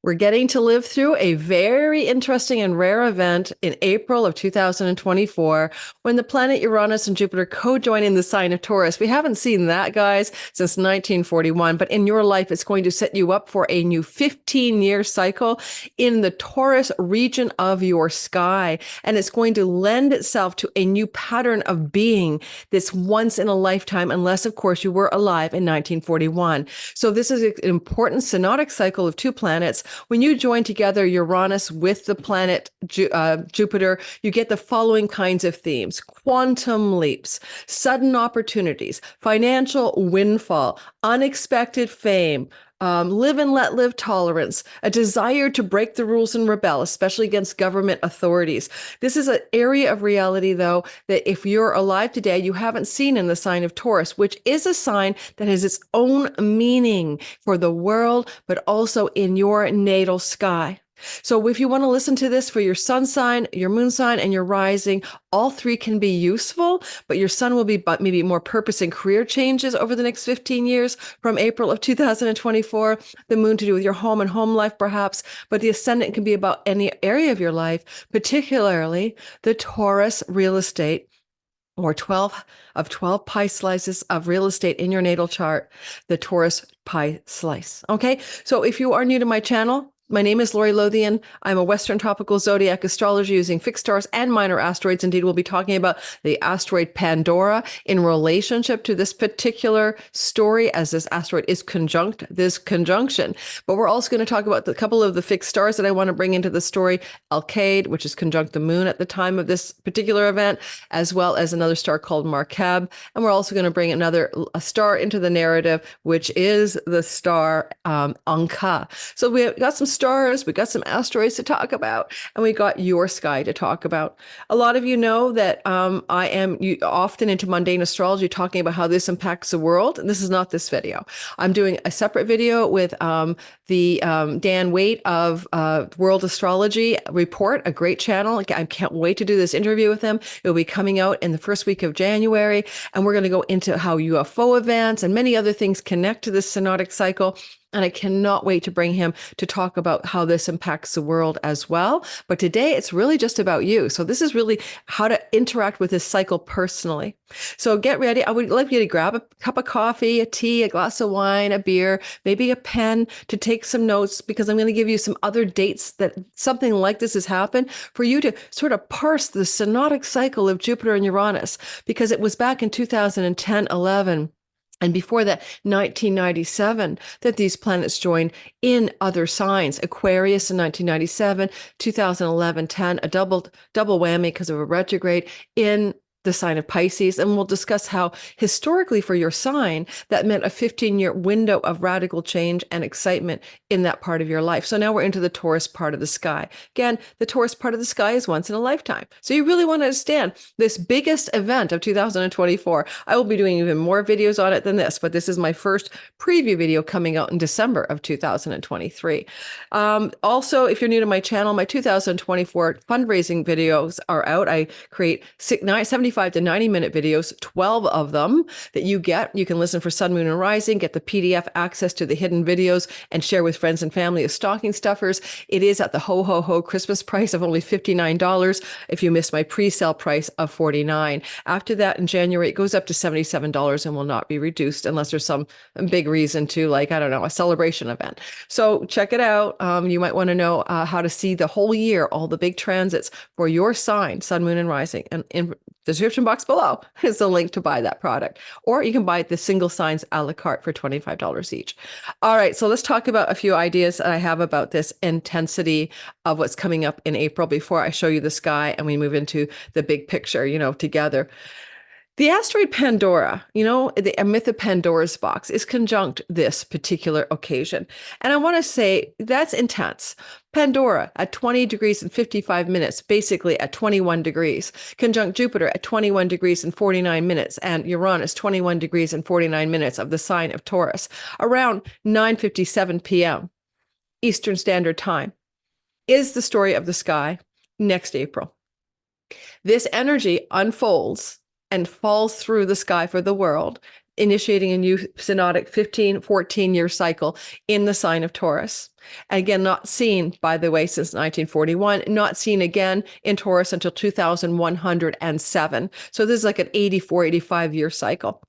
We're getting to live through a very interesting and rare event in April of 2024 when the planet Uranus and Jupiter co-join in the sign of Taurus. We haven't seen that, guys, since 1941, but in your life, it's going to set you up for a new 15-year cycle in the Taurus region of your sky. And it's going to lend itself to a new pattern of being this once in a lifetime, unless, of course, you were alive in 1941. So this is an important synodic cycle of two planets. When you join together Uranus with the planet Jupiter, you get the following kinds of themes: quantum leaps, sudden opportunities, financial windfall, unexpected fame, live and let live tolerance, a desire to break the rules and rebel, especially against government authorities. This is an area of reality, though, that if you're alive today, you haven't seen in the sign of Taurus, which is a sign that has its own meaning for the world, but also in your natal sky. So if you want to listen to this for your sun sign, your moon sign, and your rising, all three can be useful, but your sun will be maybe more purpose and career changes over the next 15 years from April of 2024, the moon to do with your home and home life perhaps, but the ascendant can be about any area of your life, particularly the Taurus real estate, or 12 pie slices of real estate in your natal chart, the Taurus pie slice. Okay, so if you are new to my channel, my name is Lori Lothian. I'm a Western tropical zodiac astrologer using fixed stars and minor asteroids. Indeed, we'll be talking about the asteroid Pandora in relationship to this particular story, as this asteroid is conjunct this conjunction. But we're also going to talk about a couple of the fixed stars that I want to bring into the story: Alkaid, which is conjunct the moon at the time of this particular event, as well as another star called Markab. And we're also going to bring a star into the narrative, which is the star Ankaa. So we got some stars, we got some asteroids to talk about, and we got your sky to talk about. A lot of you know that I am often into mundane astrology, talking about how this impacts the world. And this is not this video. I'm doing a separate video with the Dan Waite of World Astrology Report, a great channel. I can't wait to do this interview with him. It will be coming out in the first week of January, and we're going to go into how UFO events and many other things connect to this synodic cycle. And I cannot wait to bring him to talk about how this impacts the world as well. But today it's really just about you. So this is really how to interact with this cycle personally. So get ready. I would like you to grab a cup of coffee, a tea, a glass of wine, a beer, maybe a pen to take some notes, because I'm going to give you some other dates that something like this has happened for you to sort of parse the synodic cycle of Jupiter and Uranus, because it was back in 2010, 11. And before that, 1997, that these planets joined in other signs. Aquarius in 1997, 2011, 10, a double whammy because of a retrograde in the sign of Pisces. And we'll discuss how historically for your sign, that meant a 15-year window of radical change and excitement in that part of your life. So now we're into the Taurus part of the sky. Again, the Taurus part of the sky is once in a lifetime. So you really want to understand this biggest event of 2024. I will be doing even more videos on it than this, but this is my first preview video coming out in December of 2023. Also, if you're new to my channel, my 2024 fundraising videos are out. I create 75 to 90-minute videos, 12 of them that you get. You can listen for Sun, Moon, and Rising, get the PDF access to the hidden videos, and share with friends and family as stocking stuffers. It is at the ho Christmas price of only $59 if you missed my pre-sale price of $49. After that, in January, it goes up to $77 and will not be reduced unless there's some big reason to, like, I don't know, a celebration event. So check it out. You might want to know how to see the whole year, all the big transits for your sign, Sun, Moon, and Rising. And in the description box below is the link to buy that product. Or you can buy the single signs a la carte for $25 each. All right, so let's talk about a few ideas that I have about this intensity of what's coming up in April before I show you the sky and we move into the big picture, together. The asteroid Pandora, the myth of Pandora's box, is conjunct this particular occasion. And I want to say that's intense. Pandora at 20 degrees and 55 minutes, basically at 21 degrees. Conjunct Jupiter at 21 degrees and 49 minutes, and Uranus 21 degrees and 49 minutes of the sign of Taurus, around 9:57 p.m. Eastern Standard Time, is the story of the sky next April. This energy unfolds and falls through the sky for the world initiating a new synodic 15, 14-year cycle in the sign of Taurus. Again, not seen, by the way, since 1941, not seen again in Taurus until 2107. So this is like an 84, 85-year cycle.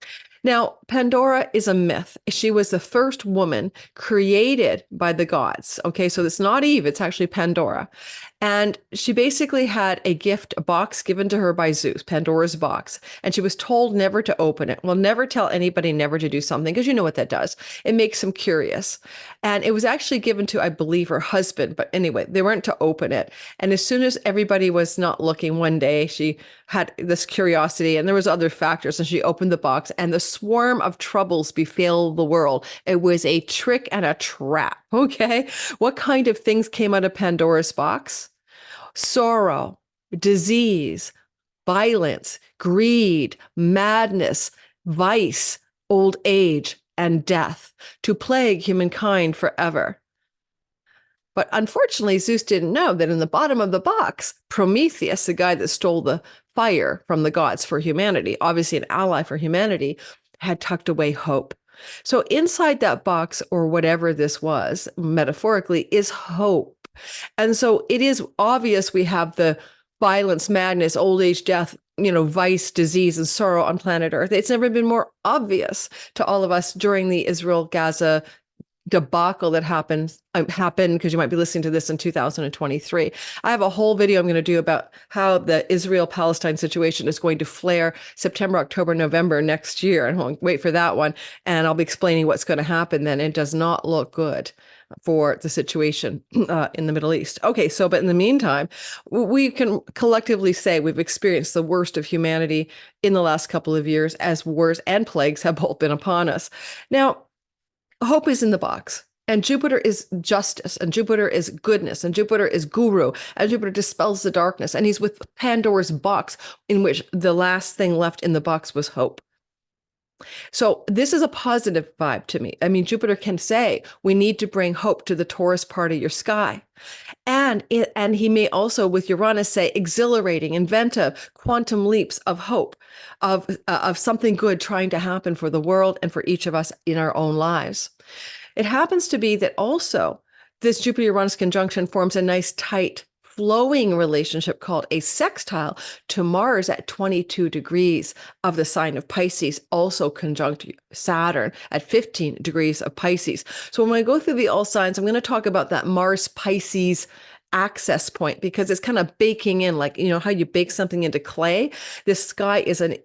Now, Pandora is a myth. She was the first woman created by the gods. Okay, so it's not Eve, it's actually Pandora. And she basically had a gift, a box given to her by Zeus, Pandora's box. And she was told never to open it. Well, never tell anybody never to do something, because you know what that does. It makes them curious. And it was actually given to, I believe, her husband. But anyway, they weren't to open it. And as soon as everybody was not looking one day, she had this curiosity, and there was other factors, and she opened the box, and the swarm of troubles befell the world. It was a trick and a trap. Okay. What kind of things came out of Pandora's box? Sorrow, disease, violence, greed, madness, vice, old age, and death to plague humankind forever. But unfortunately, Zeus didn't know that in the bottom of the box, Prometheus, the guy that stole the fire from the gods for humanity, obviously an ally for humanity, had tucked away hope. So inside that box, or whatever this was, metaphorically, is hope. And so it is obvious we have the violence, madness, old age, death, vice, disease, and sorrow on planet Earth. It's never been more obvious to all of us during the Israel-Gaza debacle that happened because you might be listening to this in 2023. I have a whole video I'm going to do about how the Israel-Palestine situation is going to flare September, October, November next year. And I'll wait for that one. And I'll be explaining what's going to happen then. It does not look good for the situation in the Middle East. Okay, but in the meantime, we can collectively say we've experienced the worst of humanity in the last couple of years, as wars and plagues have both been upon us. Now, hope is in the box. And Jupiter is justice, and Jupiter is goodness, and Jupiter is guru, and Jupiter dispels the darkness. And he's with Pandora's box, in which the last thing left in the box was hope. So this is a positive vibe to me. I mean, Jupiter can say, we need to bring hope to the Taurus part of your sky. And he may also, with Uranus, say exhilarating, inventive, quantum leaps of hope, of something good trying to happen for the world and for each of us in our own lives. It happens to be that also this Jupiter-Uranus conjunction forms a nice, tight, flowing relationship called a sextile to Mars at 22 degrees of the sign of Pisces, also conjunct Saturn at 15 degrees of Pisces. So when I go through the all signs, I'm going to talk about that Mars-Pisces access point, because it's kind of baking in, like, how you bake something into clay. This sky is an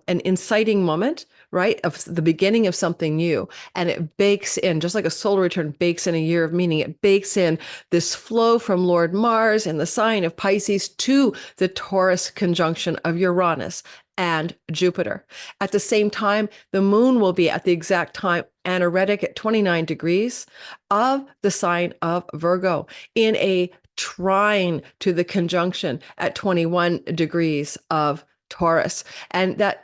inciting moment, right, of the beginning of something new. And it bakes in, just like a solar return bakes in a year of meaning, it bakes in this flow from Lord Mars in the sign of Pisces to the Taurus conjunction of Uranus and Jupiter. At the same time, the moon will be at the exact time anaretic at 29 degrees of the sign of Virgo, in a trine to the conjunction at 21 degrees of Taurus. And that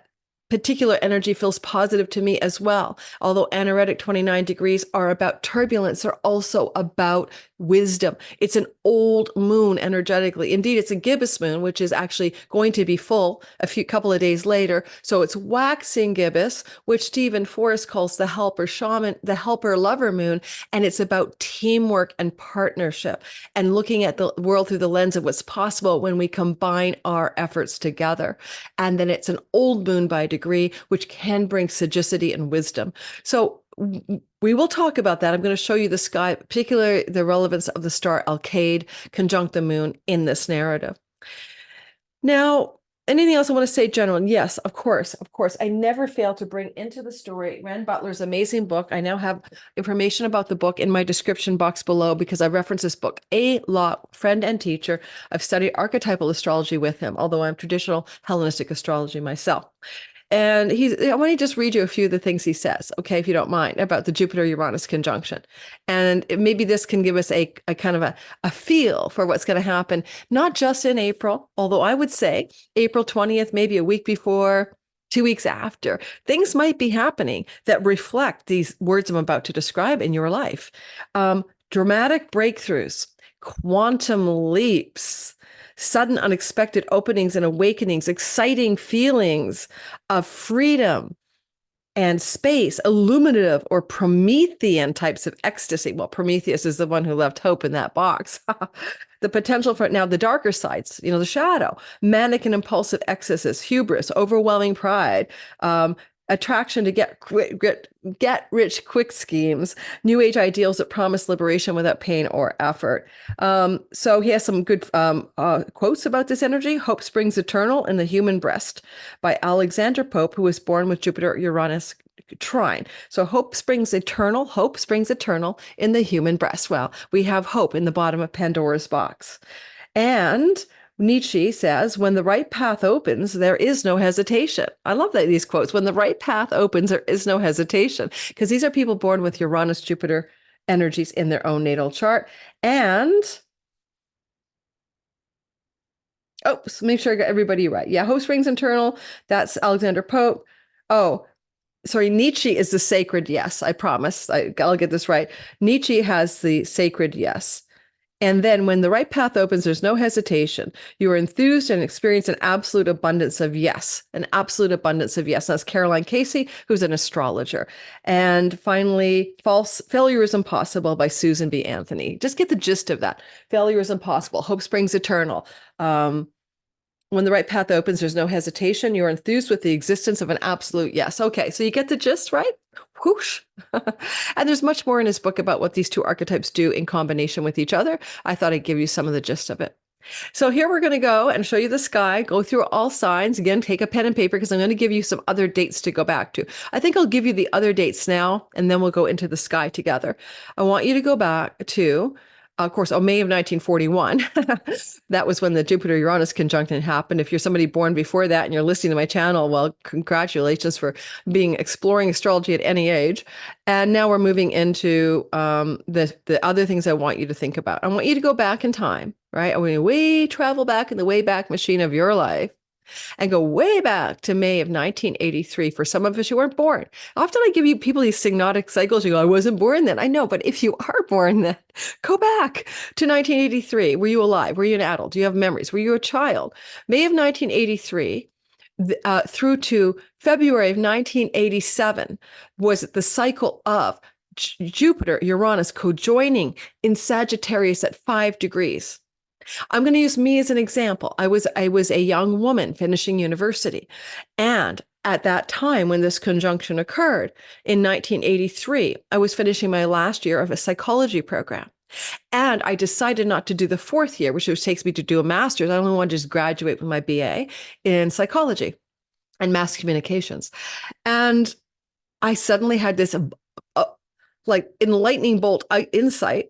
particular energy feels positive to me as well. Although anaretic 29 degrees are about turbulence, they're also about wisdom. It's an old moon energetically. Indeed, it's a gibbous moon, which is actually going to be full a couple of days later. So it's waxing gibbous, which Stephen Forrest calls the helper shaman, the helper lover moon. And it's about teamwork and partnership and looking at the world through the lens of what's possible when we combine our efforts together. And then it's an old moon by degree, which can bring sagacity and wisdom. So we will talk about that. I'm going to show you the sky, particularly the relevance of the star Alkaid conjunct the moon in this narrative. Now, anything else I want to say, general? Yes, of course. I never fail to bring into the story Renn Butler's amazing book. I now have information about the book in my description box below, because I reference this book a lot. Friend and teacher. I've studied archetypal astrology with him, although I'm traditional Hellenistic astrology myself. And I want to just read you a few of the things he says, okay, if you don't mind, about the Jupiter-Uranus conjunction. And maybe this can give us a kind of a feel for what's going to happen, not just in April, although I would say April 20th, maybe a week before, 2 weeks after. Things might be happening that reflect these words I'm about to describe in your life. Dramatic breakthroughs, quantum leaps, sudden unexpected openings and awakenings, exciting feelings of freedom, and space, illuminative or Promethean types of ecstasy. Well, Prometheus is the one who left hope in that box. The potential for now the darker sides, the shadow, manic and impulsive excesses, hubris, overwhelming pride, attraction to get rich quick schemes, new age ideals that promise liberation without pain or effort. So he has some good quotes about this energy. Hope springs eternal in the human breast by Alexander Pope, who was born with Jupiter Uranus trine. So hope springs eternal in the human breast. Well, we have hope in the bottom of Pandora's box. And Nietzsche says, when the right path opens, there is no hesitation. I love these quotes. When the right path opens, there is no hesitation, because these are people born with Uranus, Jupiter energies in their own natal chart. And so make sure I got everybody right. Yeah, hope springs eternal. That's Alexander Pope. Oh, sorry, Nietzsche is the sacred yes. I promise. I'll get this right. Nietzsche has the sacred yes. And then when the right path opens, there's no hesitation. You are enthused and experience an absolute abundance of yes, an absolute abundance of yes. That's Caroline Casey, who's an astrologer. And finally, Failure is Impossible by Susan B. Anthony. Just get the gist of that. Failure is impossible. Hope springs eternal. When the right path opens, there's no hesitation. You're enthused with the existence of an absolute yes. Okay, so you get the gist, right? Whoosh. And there's much more in his book about what these two archetypes do in combination with each other. I thought I'd give you some of the gist of it. So here we're going to go and show you the sky, go through all signs. Again, take a pen and paper because I'm going to give you some other dates to go back to. I think I'll give you the other dates now, and then we'll go into the sky together. I want you to go back to of course, May of 1941. That was when the Jupiter-Uranus conjunction happened. If you're somebody born before that and you're listening to my channel, well, congratulations for exploring astrology at any age. And now we're moving into the other things I want you to think about. I want you to go back in time, right? I want you to travel back in the Wayback Machine of your life and go way back to May of 1983. For some of us, you weren't born. Often I give you people these synodic cycles. You go, I wasn't born then. I know, but if you are born then, go back to 1983. Were you alive? Were you an adult? Do you have memories? Were you a child? May of 1983 through to February of 1987 was the cycle of Jupiter, Uranus co-joining in Sagittarius at 5 degrees. I'm going to use me as an example. I was a young woman finishing university. And at that time, when this conjunction occurred in 1983, I was finishing my last year of a psychology program. And I decided not to do the 4th year, which takes me to do a master's. I only wanted to just graduate with my BA in psychology and mass communications. And I suddenly had this like enlightening bolt insight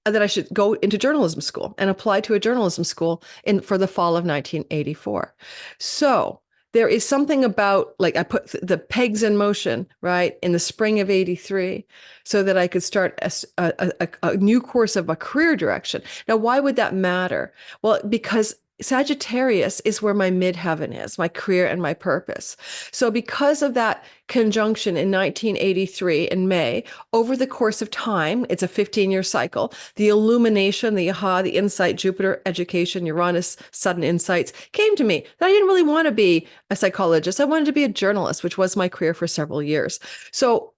that I should go into journalism school and apply to a journalism school for the fall of 1984. So there is something about, like, I put the pegs in motion, right, in the spring of 83, so that I could start a new course of a career direction. Now, why would that matter? Well, because Sagittarius is where my midheaven is, my career and my purpose. So because of that conjunction in 1983 in May, over the course of time, it's a 15-year cycle, the illumination, the aha, the insight, Jupiter, education, Uranus, sudden insights came to me that I didn't really want to be a psychologist. I wanted to be a journalist, which was my career for several years. So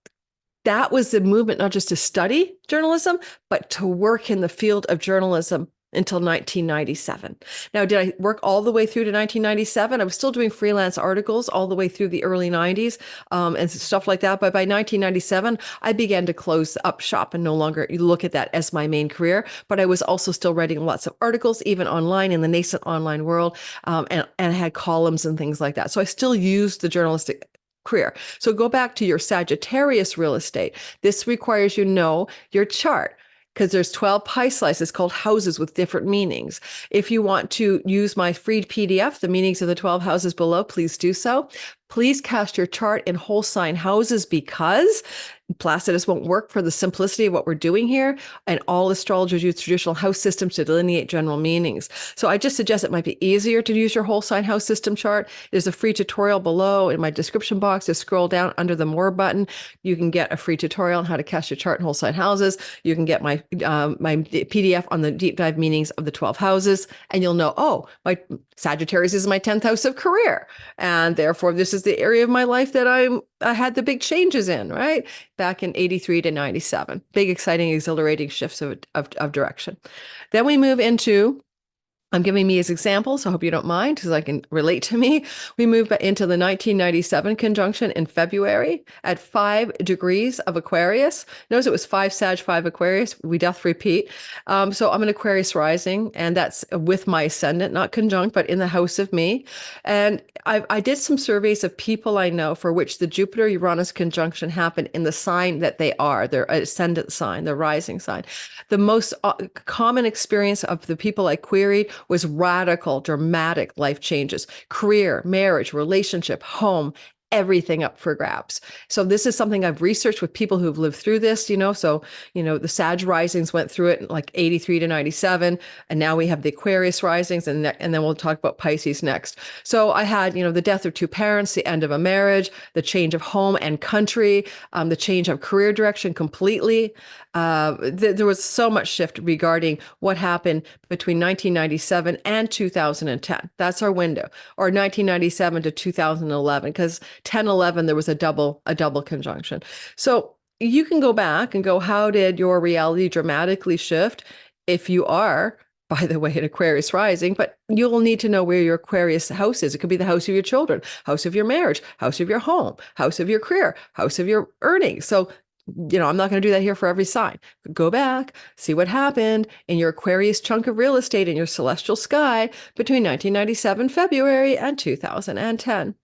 that was the movement, not just to study journalism, but to work in the field of journalism until 1997. Now, did I work all the way through to 1997? I was still doing freelance articles all the way through the early 90s and stuff like that. But by 1997, I began to close up shop and no longer look at that as my main career. But I was also still writing lots of articles, even online in the nascent online world, and I had columns and things like that. So I still used the journalistic career. So go back to your Sagittarius real estate. This requires you know your chart, because there's 12 pie slices called houses with different meanings. If you want to use my free PDF, the meanings of the 12 houses below, please do so. Please cast your chart in whole sign houses, because Placidus won't work for the simplicity of what we're doing here. And all astrologers use traditional house systems to delineate general meanings. So I just suggest it might be easier to use your whole sign house system chart. There's a free tutorial below in my description box. Just scroll down under the more button. You can get a free tutorial on how to cast your chart in whole sign houses. You can get my PDF on the deep dive meanings of the 12 houses. And you'll know, oh, my Sagittarius is my 10th house of career. And therefore, this is the area of my life that I'm I had the big changes in, right? Back in 83 to 97. Big, exciting, exhilarating shifts of direction. Then we move into, I'm giving me as examples. I hope you don't mind because I can relate to me. We move into the 1997 conjunction in February at 5 degrees of Aquarius. Notice it was 5 Sag, 5 Aquarius. We doth repeat. So I'm an Aquarius rising, and that's with my ascendant, not conjunct, but in the house of me. And I did some surveys of people I know for which the Jupiter-Uranus conjunction happened in the sign that they are, their ascendant sign, their rising sign. The most common experience of the people I queried was radical, dramatic life changes, career, marriage, relationship, home, everything up for grabs. So this is something I've researched with people who've lived through this, so, the Sag risings went through it in like 83 to 97. And now we have the Aquarius risings, and then we'll talk about Pisces next. So I had, the death of two parents, the end of a marriage, the change of home and country, the change of career direction completely. There was so much shift regarding what happened between 1997 and 2010. That's our window, or 1997 to 2011, because 10-11 there was a double conjunction. So you can go back and go, how did your reality dramatically shift? If you are, by the way, an Aquarius rising, but you'll need to know where your Aquarius house is. It could be the house of your children, house of your marriage, house of your home, house of your career, house of your earnings. So I'm not going to do that here for every sign. Go back, see what happened in your Aquarius chunk of real estate in your celestial sky between 1997 February and 2010.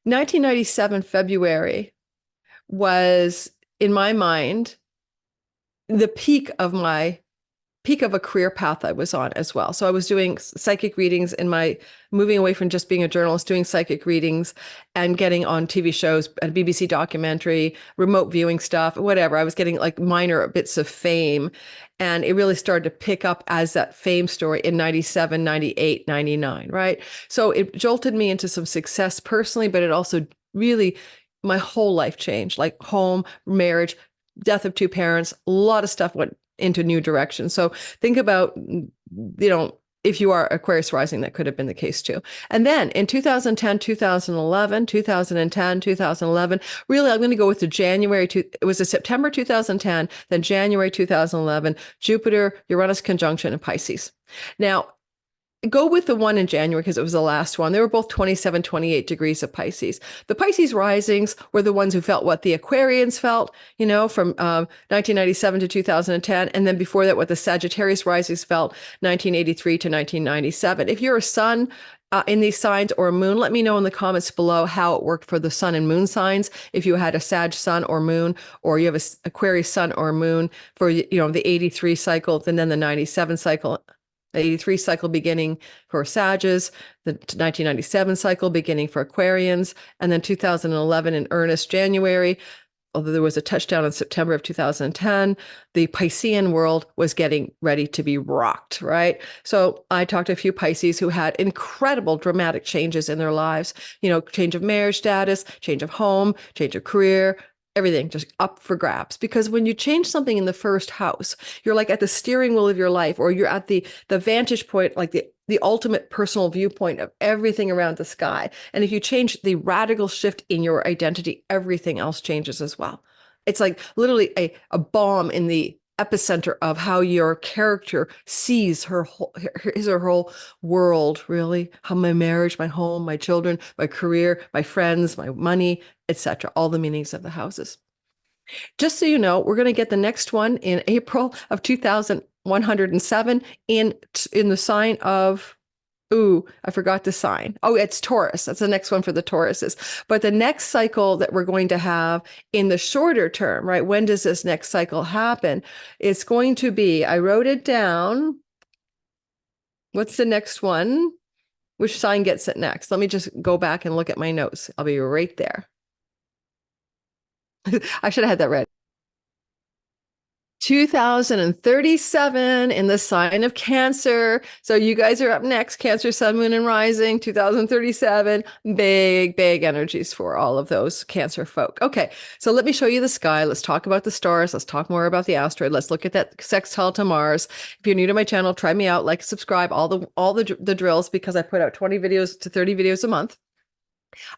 1997 February was, in my mind, the peak of a career path I was on as well. So I was doing psychic readings moving away from just being a journalist, doing psychic readings and getting on TV shows, a BBC documentary, remote viewing stuff, whatever. I was getting like minor bits of fame. And it really started to pick up as that fame story in 97, 98, 99, right? So it jolted me into some success personally, but it also really, my whole life changed, like home, marriage, death of two parents, a lot of stuff went into new directions. So think about, if you are Aquarius rising, that could have been the case too. And then in 2010, 2011, 2010, 2011, really, I'm going to go with it was a September 2010, then January 2011, Jupiter, Uranus conjunction in Pisces. Now, go with the one in January because it was the last one. They were both 27, 28 degrees of Pisces. The Pisces risings were the ones who felt what the Aquarians felt, from 1997 to 2010. And then before that, what the Sagittarius risings felt, 1983 to 1997. If you're a sun in these signs or a moon, let me know in the comments below how it worked for the sun and moon signs. If you had a Sag sun or moon, or you have an Aquarius sun or moon for, the 83 cycle, and then the 97 cycle. The 83 cycle beginning for Sages, the 1997 cycle beginning for Aquarians, and then 2011 in earnest January. Although there was a touchdown in September of 2010, the Piscean world was getting ready to be rocked, right? So I talked to a few Pisces who had incredible dramatic changes in their lives, change of marriage status, change of home, change of career, everything just up for grabs. Because when you change something in the first house, you're like at the steering wheel of your life, or you're at the vantage point, like the ultimate personal viewpoint of everything around the sky. And if you change the radical shift in your identity, everything else changes as well. It's like literally a bomb in the epicenter of how your character sees his or her whole world, really. How my marriage, my home, my children, my career, my friends, my money, etc. All the meanings of the houses. Just so you know, we're going to get the next one in April of 2107 in the sign of, I forgot the sign. Oh, it's Taurus. That's the next one for the Tauruses. But the next cycle that we're going to have in the shorter term, right? When does this next cycle happen? It's going to be, I wrote it down. What's the next one? Which sign gets it next? Let me just go back and look at my notes. I'll be right there. I should have had that ready. 2037 in the sign of Cancer. So you guys are up next. Cancer, Sun, Moon, and Rising, 2037. Big energies for all of those Cancer folk. Okay, so let me show you the sky. Let's talk about the stars. Let's talk more about the asteroid. Let's look at that sextile to Mars. If you're new to my channel, try me out, like, subscribe, all the drills, because I put out 20 videos to 30 videos a month.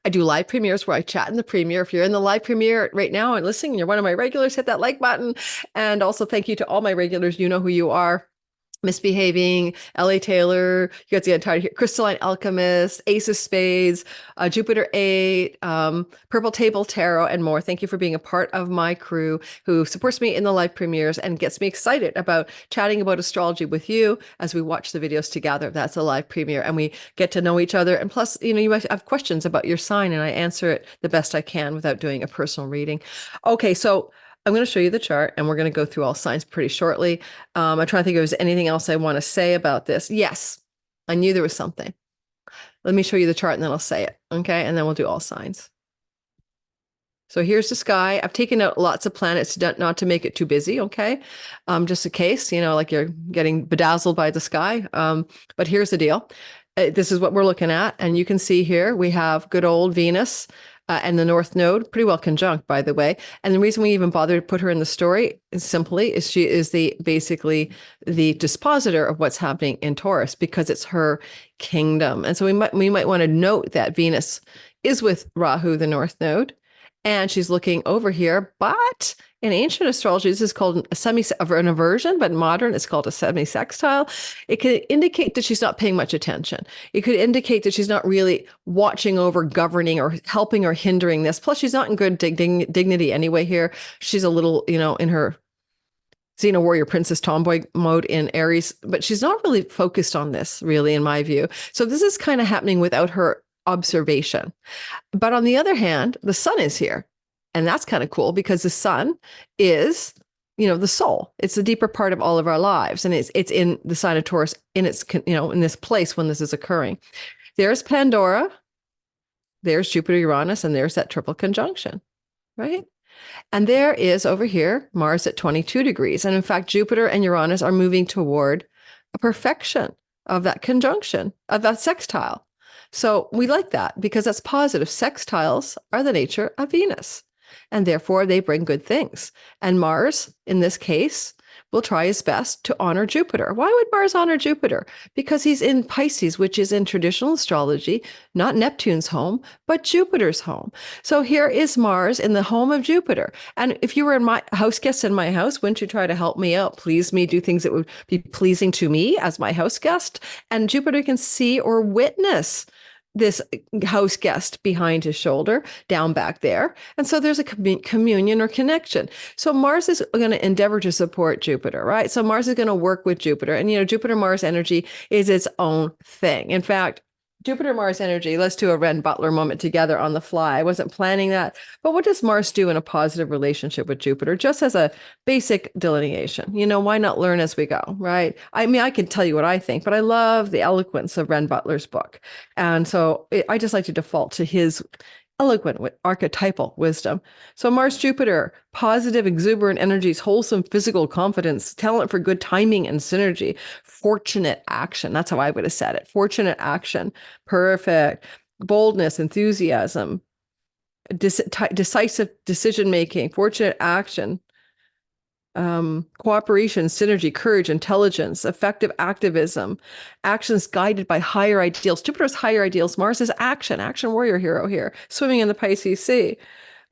I do live premieres where I chat in the premiere. If you're in the live premiere right now and listening, you're one of my regulars, hit that like button. And also thank you to all my regulars. You know who you are. Misbehaving, L.A. Taylor, you got the entire Crystalline Alchemist, Ace of Spades, Jupiter 8, Purple Table Tarot, and more. Thank you for being a part of my crew who supports me in the live premieres and gets me excited about chatting about astrology with you as we watch the videos together. That's a live premiere, and we get to know each other. And plus, you might have questions about your sign, and I answer it the best I can without doing a personal reading. Okay, so I'm going to show you the chart, and we're going to go through all signs pretty shortly. I'm trying to think if there's anything else I want to say about this. Yes, I knew there was something. Let me show you the chart and then I'll say it. Okay. And then we'll do all signs. So here's the sky. I've taken out lots of planets not to make it too busy. Okay. Just in case, like you're getting bedazzled by the sky. But here's the deal. This is what we're looking at. And you can see here, we have good old Venus and the North Node, pretty well conjunct, by the way. And the reason we even bothered to put her in the story is she is basically the dispositor of what's happening in Taurus because it's her kingdom. And so we might want to note that Venus is with Rahu, the North Node, and she's looking over here. But in ancient astrology, this is called an aversion, but in modern, it's called a semi-sextile. It could indicate that she's not paying much attention. It could indicate that she's not really watching over, governing, or helping or hindering this. Plus, she's not in good dignity anyway here. She's a little, in her Xena warrior princess tomboy mode in Aries, but she's not really focused on this, really, in my view. So this is kind of happening without her observation. But on the other hand, the sun is here. And that's kind of cool because the sun is, the soul. It's the deeper part of all of our lives. And it's in the sign of Taurus in its, in this place when this is occurring. There's Pandora, there's Jupiter, Uranus, and there's that triple conjunction, right? And there is over here, Mars at 22 degrees. And in fact, Jupiter and Uranus are moving toward a perfection of that conjunction, of that sextile. So we like that because that's positive. Sextiles are the nature of Venus, and therefore they bring good things. And Mars, in this case, will try his best to honor Jupiter. Why would Mars honor Jupiter? Because he's in Pisces, which is in traditional astrology, not Neptune's home, but Jupiter's home. So here is Mars in the home of Jupiter. And if you were my house guest in my house, wouldn't you try to help me out, please me, do things that would be pleasing to me as my house guest? And Jupiter can see or witness this house guest behind his shoulder, down back there. And so there's a communion or connection. So Mars is going to endeavor to support Jupiter, right? So Mars is going to work with Jupiter. And, Jupiter-Mars energy is its own thing. In fact, Jupiter-Mars energy, let's do a Renn Butler moment together on the fly. I wasn't planning that. But what does Mars do in a positive relationship with Jupiter? Just as a basic delineation. Why not learn as we go, right? I mean, I can tell you what I think, but I love the eloquence of Renn Butler's book. And so I just like to default to his eloquent with archetypal wisdom. So Mars, Jupiter, positive, exuberant energies, wholesome physical confidence, talent for good timing and synergy, fortunate action. That's how I would have said it. Fortunate action. Perfect. Boldness, enthusiasm, decisive decision-making, fortunate action, cooperation, synergy, courage, intelligence, effective activism, actions guided by higher ideals. Jupiter's higher ideals. Mars is action warrior hero here, swimming in the Pisces Sea.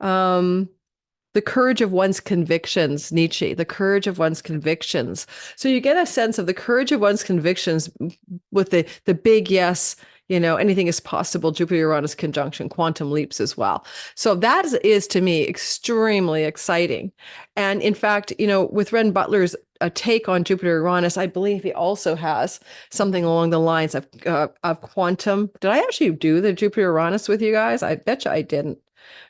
The courage of one's convictions, Nietzsche, the courage of one's convictions. So you get a sense of the courage of one's convictions with the big yes, anything is possible, Jupiter-Uranus conjunction, quantum leaps as well. So that is to me extremely exciting. And in fact, with Renn Butler's take on Jupiter-Uranus, I believe he also has something along the lines of quantum. Did I actually do the Jupiter-Uranus with you guys? I bet you I didn't.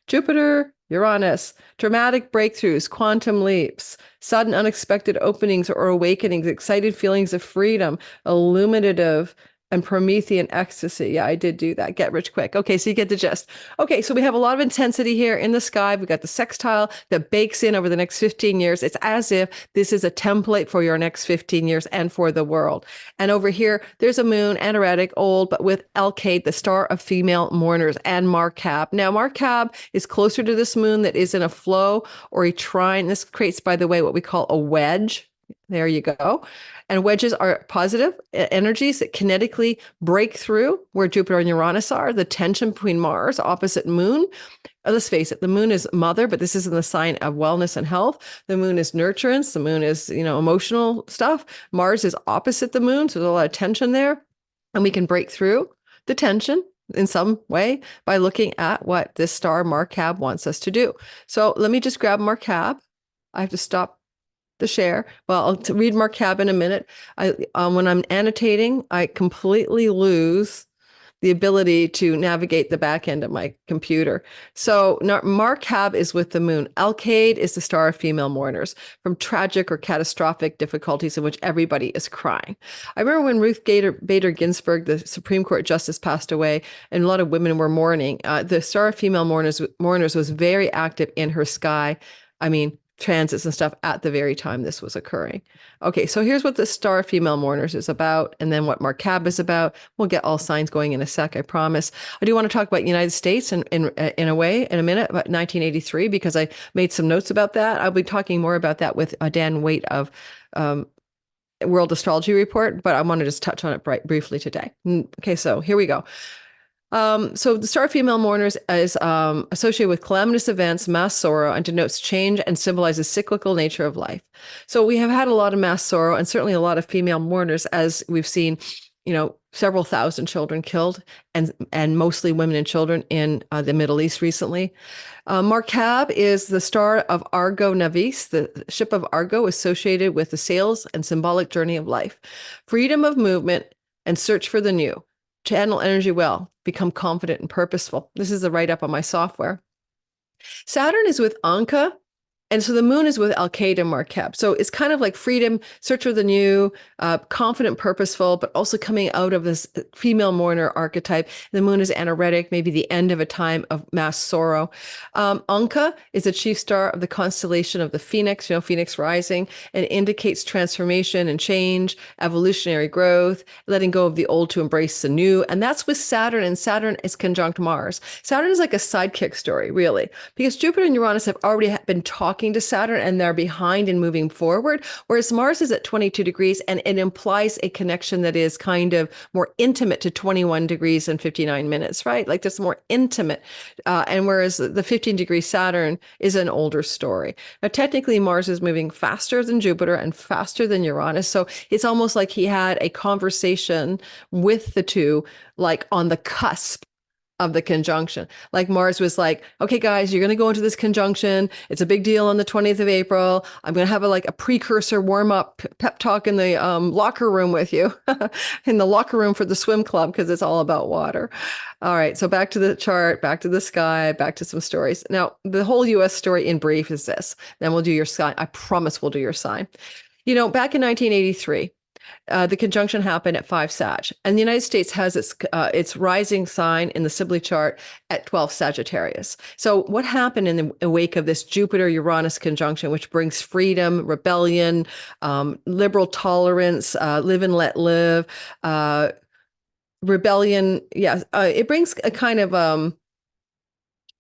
Jupiter, Uranus, dramatic breakthroughs, quantum leaps, sudden unexpected openings or awakenings, excited feelings of freedom, illuminative, and Promethean ecstasy. Yeah, I did do that. Get rich quick. Okay, so you get the gist. Okay, so we have a lot of intensity here in the sky. We've got the sextile that bakes in over the next 15 years. It's as if this is a template for your next 15 years and for the world. And over here, there's a moon, anoretic, old, but with Alkaid, the star of female mourners, and Markab. Now, Markab is closer to this moon that is in a flow or a trine. This creates, by the way, what we call a wedge. There you go. And wedges are positive energies that kinetically break through where Jupiter and Uranus are, the tension between Mars, opposite Moon. Let's face it, the Moon is mother, but this is in the sign of wellness and health. The Moon is nurturance. The Moon is, emotional stuff. Mars is opposite the Moon, so there's a lot of tension there. And we can break through the tension in some way by looking at what this star Markab wants us to do. So let me just grab Markab. I have to stop the share. Well, I'll read Markab in a minute. When I'm annotating, I completely lose the ability to navigate the back end of my computer. So Markab is with the Moon. Alkaid is the star of female mourners from tragic or catastrophic difficulties in which everybody is crying. I remember when Ruth Bader Ginsburg, the Supreme Court justice, passed away, and a lot of women were mourning. The star of female mourners was very active in her sky. I mean, transits and stuff at the very time this was occurring. Okay, so here's what the star female mourners is about, and then what Markab is about. We'll get all signs going in a sec, I promise. I do want to talk about United States in a way in a minute, about 1983, because I made some notes about that. I'll be talking more about that with Dan Waite of World Astrology Report, but I want to just touch on it briefly today. Okay, so here we go. So the star female mourners is associated with calamitous events, mass sorrow, and denotes change and symbolizes cyclical nature of life. So we have had a lot of mass sorrow and certainly a lot of female mourners, as we've seen, several thousand children killed and mostly women and children in the Middle East recently. Markab is the star of Argo Navis, the ship of Argo associated with the sails and symbolic journey of life, freedom of movement and search for the new. Channel energy well, become confident and purposeful. This is the write-up on my software. Saturn is with Ankaa, and so the Moon is with Alkaid and Markab. So it's kind of like freedom, search for the new, confident, purposeful, but also coming out of this female mourner archetype. The Moon is anoretic, maybe the end of a time of mass sorrow. Ankaa is a chief star of the constellation of the Phoenix, Phoenix rising, and indicates transformation and change, evolutionary growth, letting go of the old to embrace the new. And that's with Saturn, and Saturn is conjunct Mars. Saturn is like a sidekick story, really, because Jupiter and Uranus have already been talking to Saturn and they're behind in moving forward, whereas Mars is at 22 degrees and it implies a connection that is kind of more intimate to 21 degrees and 59 minutes, right? Like that's more intimate. And whereas the 15-degree Saturn is an older story. Now, technically, Mars is moving faster than Jupiter and faster than Uranus. So it's almost like he had a conversation with the two, like on the cusp of the conjunction. Like Mars was like, okay, guys, you're going to go into this conjunction. It's a big deal on the 20th of April. I'm going to have a precursor warm up pep talk in the locker room with you, in the locker room for the swim club, because it's all about water. All right. So back to the chart, back to the sky, back to some stories. Now, the whole US story in brief is this. Then we'll do your sign. I promise we'll do your sign. Back in 1983, the conjunction happened at 5 Sag, and the United States has its rising sign in the Sibley chart at 12 Sagittarius. So what happened in the wake of this Jupiter-Uranus conjunction, which brings freedom, rebellion, liberal tolerance, live and let live, rebellion? Yeah, it brings a kind of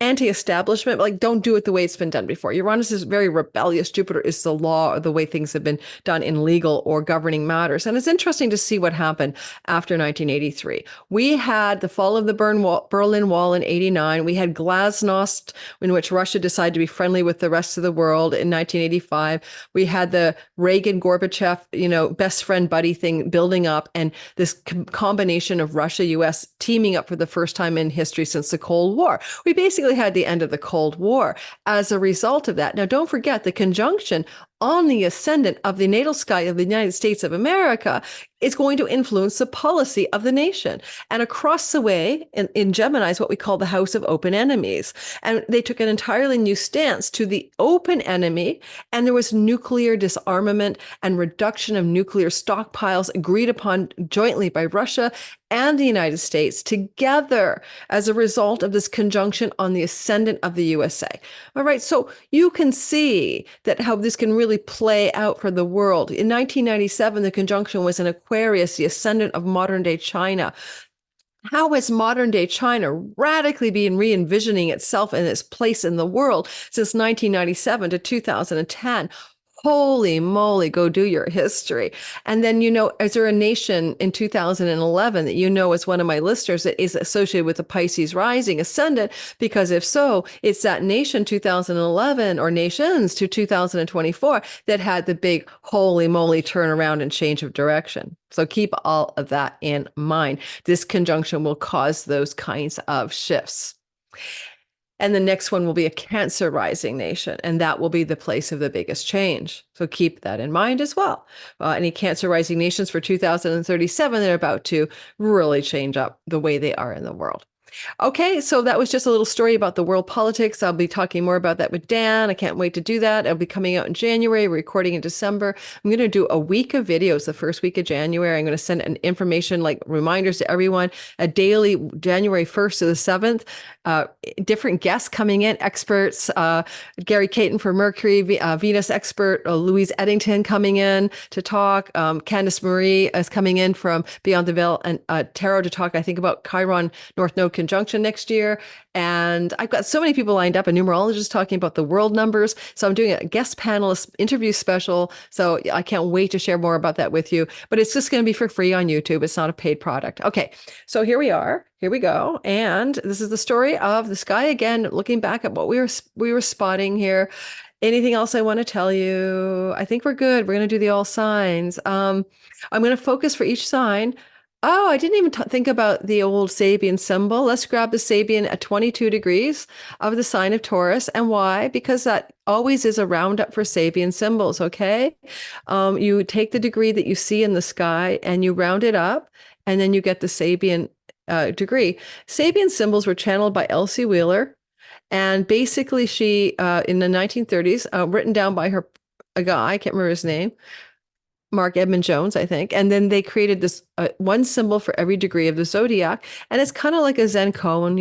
anti-establishment, like don't do it the way it's been done before. Uranus is very rebellious. Jupiter is the law, or the way things have been done in legal or governing matters. And it's interesting to see what happened after 1983. We had the fall of the Berlin Wall in 89. We had Glasnost, in which Russia decided to be friendly with the rest of the world in 1985. We had the Reagan-Gorbachev, best friend buddy thing building up, and this combination of Russia, US teaming up for the first time in history since the Cold War. We basically had the end of the Cold War as a result of that. Now, don't forget the conjunction on the ascendant of the natal sky of the United States of America is going to influence the policy of the nation. And across the way in Gemini is what we call the house of open enemies. And they took an entirely new stance to the open enemy. And there was nuclear disarmament and reduction of nuclear stockpiles agreed upon jointly by Russia and the United States together as a result of this conjunction on the ascendant of the USA. All right. So you can see that how this can really play out for the world. In 1997, the conjunction was in Aquarius, the ascendant of modern day China. How has modern day China radically been re-envisioning itself and its place in the world since 1997 to 2010? Holy moly, go do your history. And then, is there a nation in 2011 that is one of my listeners that is associated with the Pisces rising ascendant? Because if so, it's that nation 2011 or nations to 2024 that had the big holy moly turnaround and change of direction. So keep all of that in mind. This conjunction will cause those kinds of shifts. And the next one will be a Cancer rising nation, and that will be the place of the biggest change. So keep that in mind as well. Any Cancer rising nations for 2037, they're about to really change up the way they are in the world. Okay, so that was just a little story about the world politics. I'll be talking more about that with Dan. I can't wait to do that. It'll be coming out in January, recording in December. I'm going to do a week of videos the first week of January. I'm going to send an information like reminders to everyone, a daily January 1st to the 7th. Different guests coming in, experts, Gary Caton for Mercury, Venus expert, Louise Eddington coming in to talk. Candice Marie is coming in from Beyond the Veil and Tarot to talk, I think, about Chiron North Node conjunction next year. And I've got so many people lined up, a numerologist talking about the world numbers. So I'm doing a guest panelist interview special. So I can't wait to share more about that with you, but it's just going to be for free on YouTube. It's not a paid product. Okay. So here we are. Here we go. And this is the story of the sky again, looking back at what we were spotting here. Anything else I want to tell you? I think we're good. We're going to do the all signs. I'm going to focus for each sign. Oh, I didn't even think about the old Sabian symbol. Let's grab the Sabian at 22 degrees of the sign of Taurus. And why? Because that always is a roundup for Sabian symbols, okay? You take the degree that you see in the sky and you round it up, and then you get the Sabian degree. Sabian symbols were channeled by Elsie Wheeler. And basically she, in the 1930s, written down by a guy, I can't remember his name, Mark Edmund Jones, I think. And then they created this one symbol for every degree of the zodiac. And it's kind of like a Zen koan,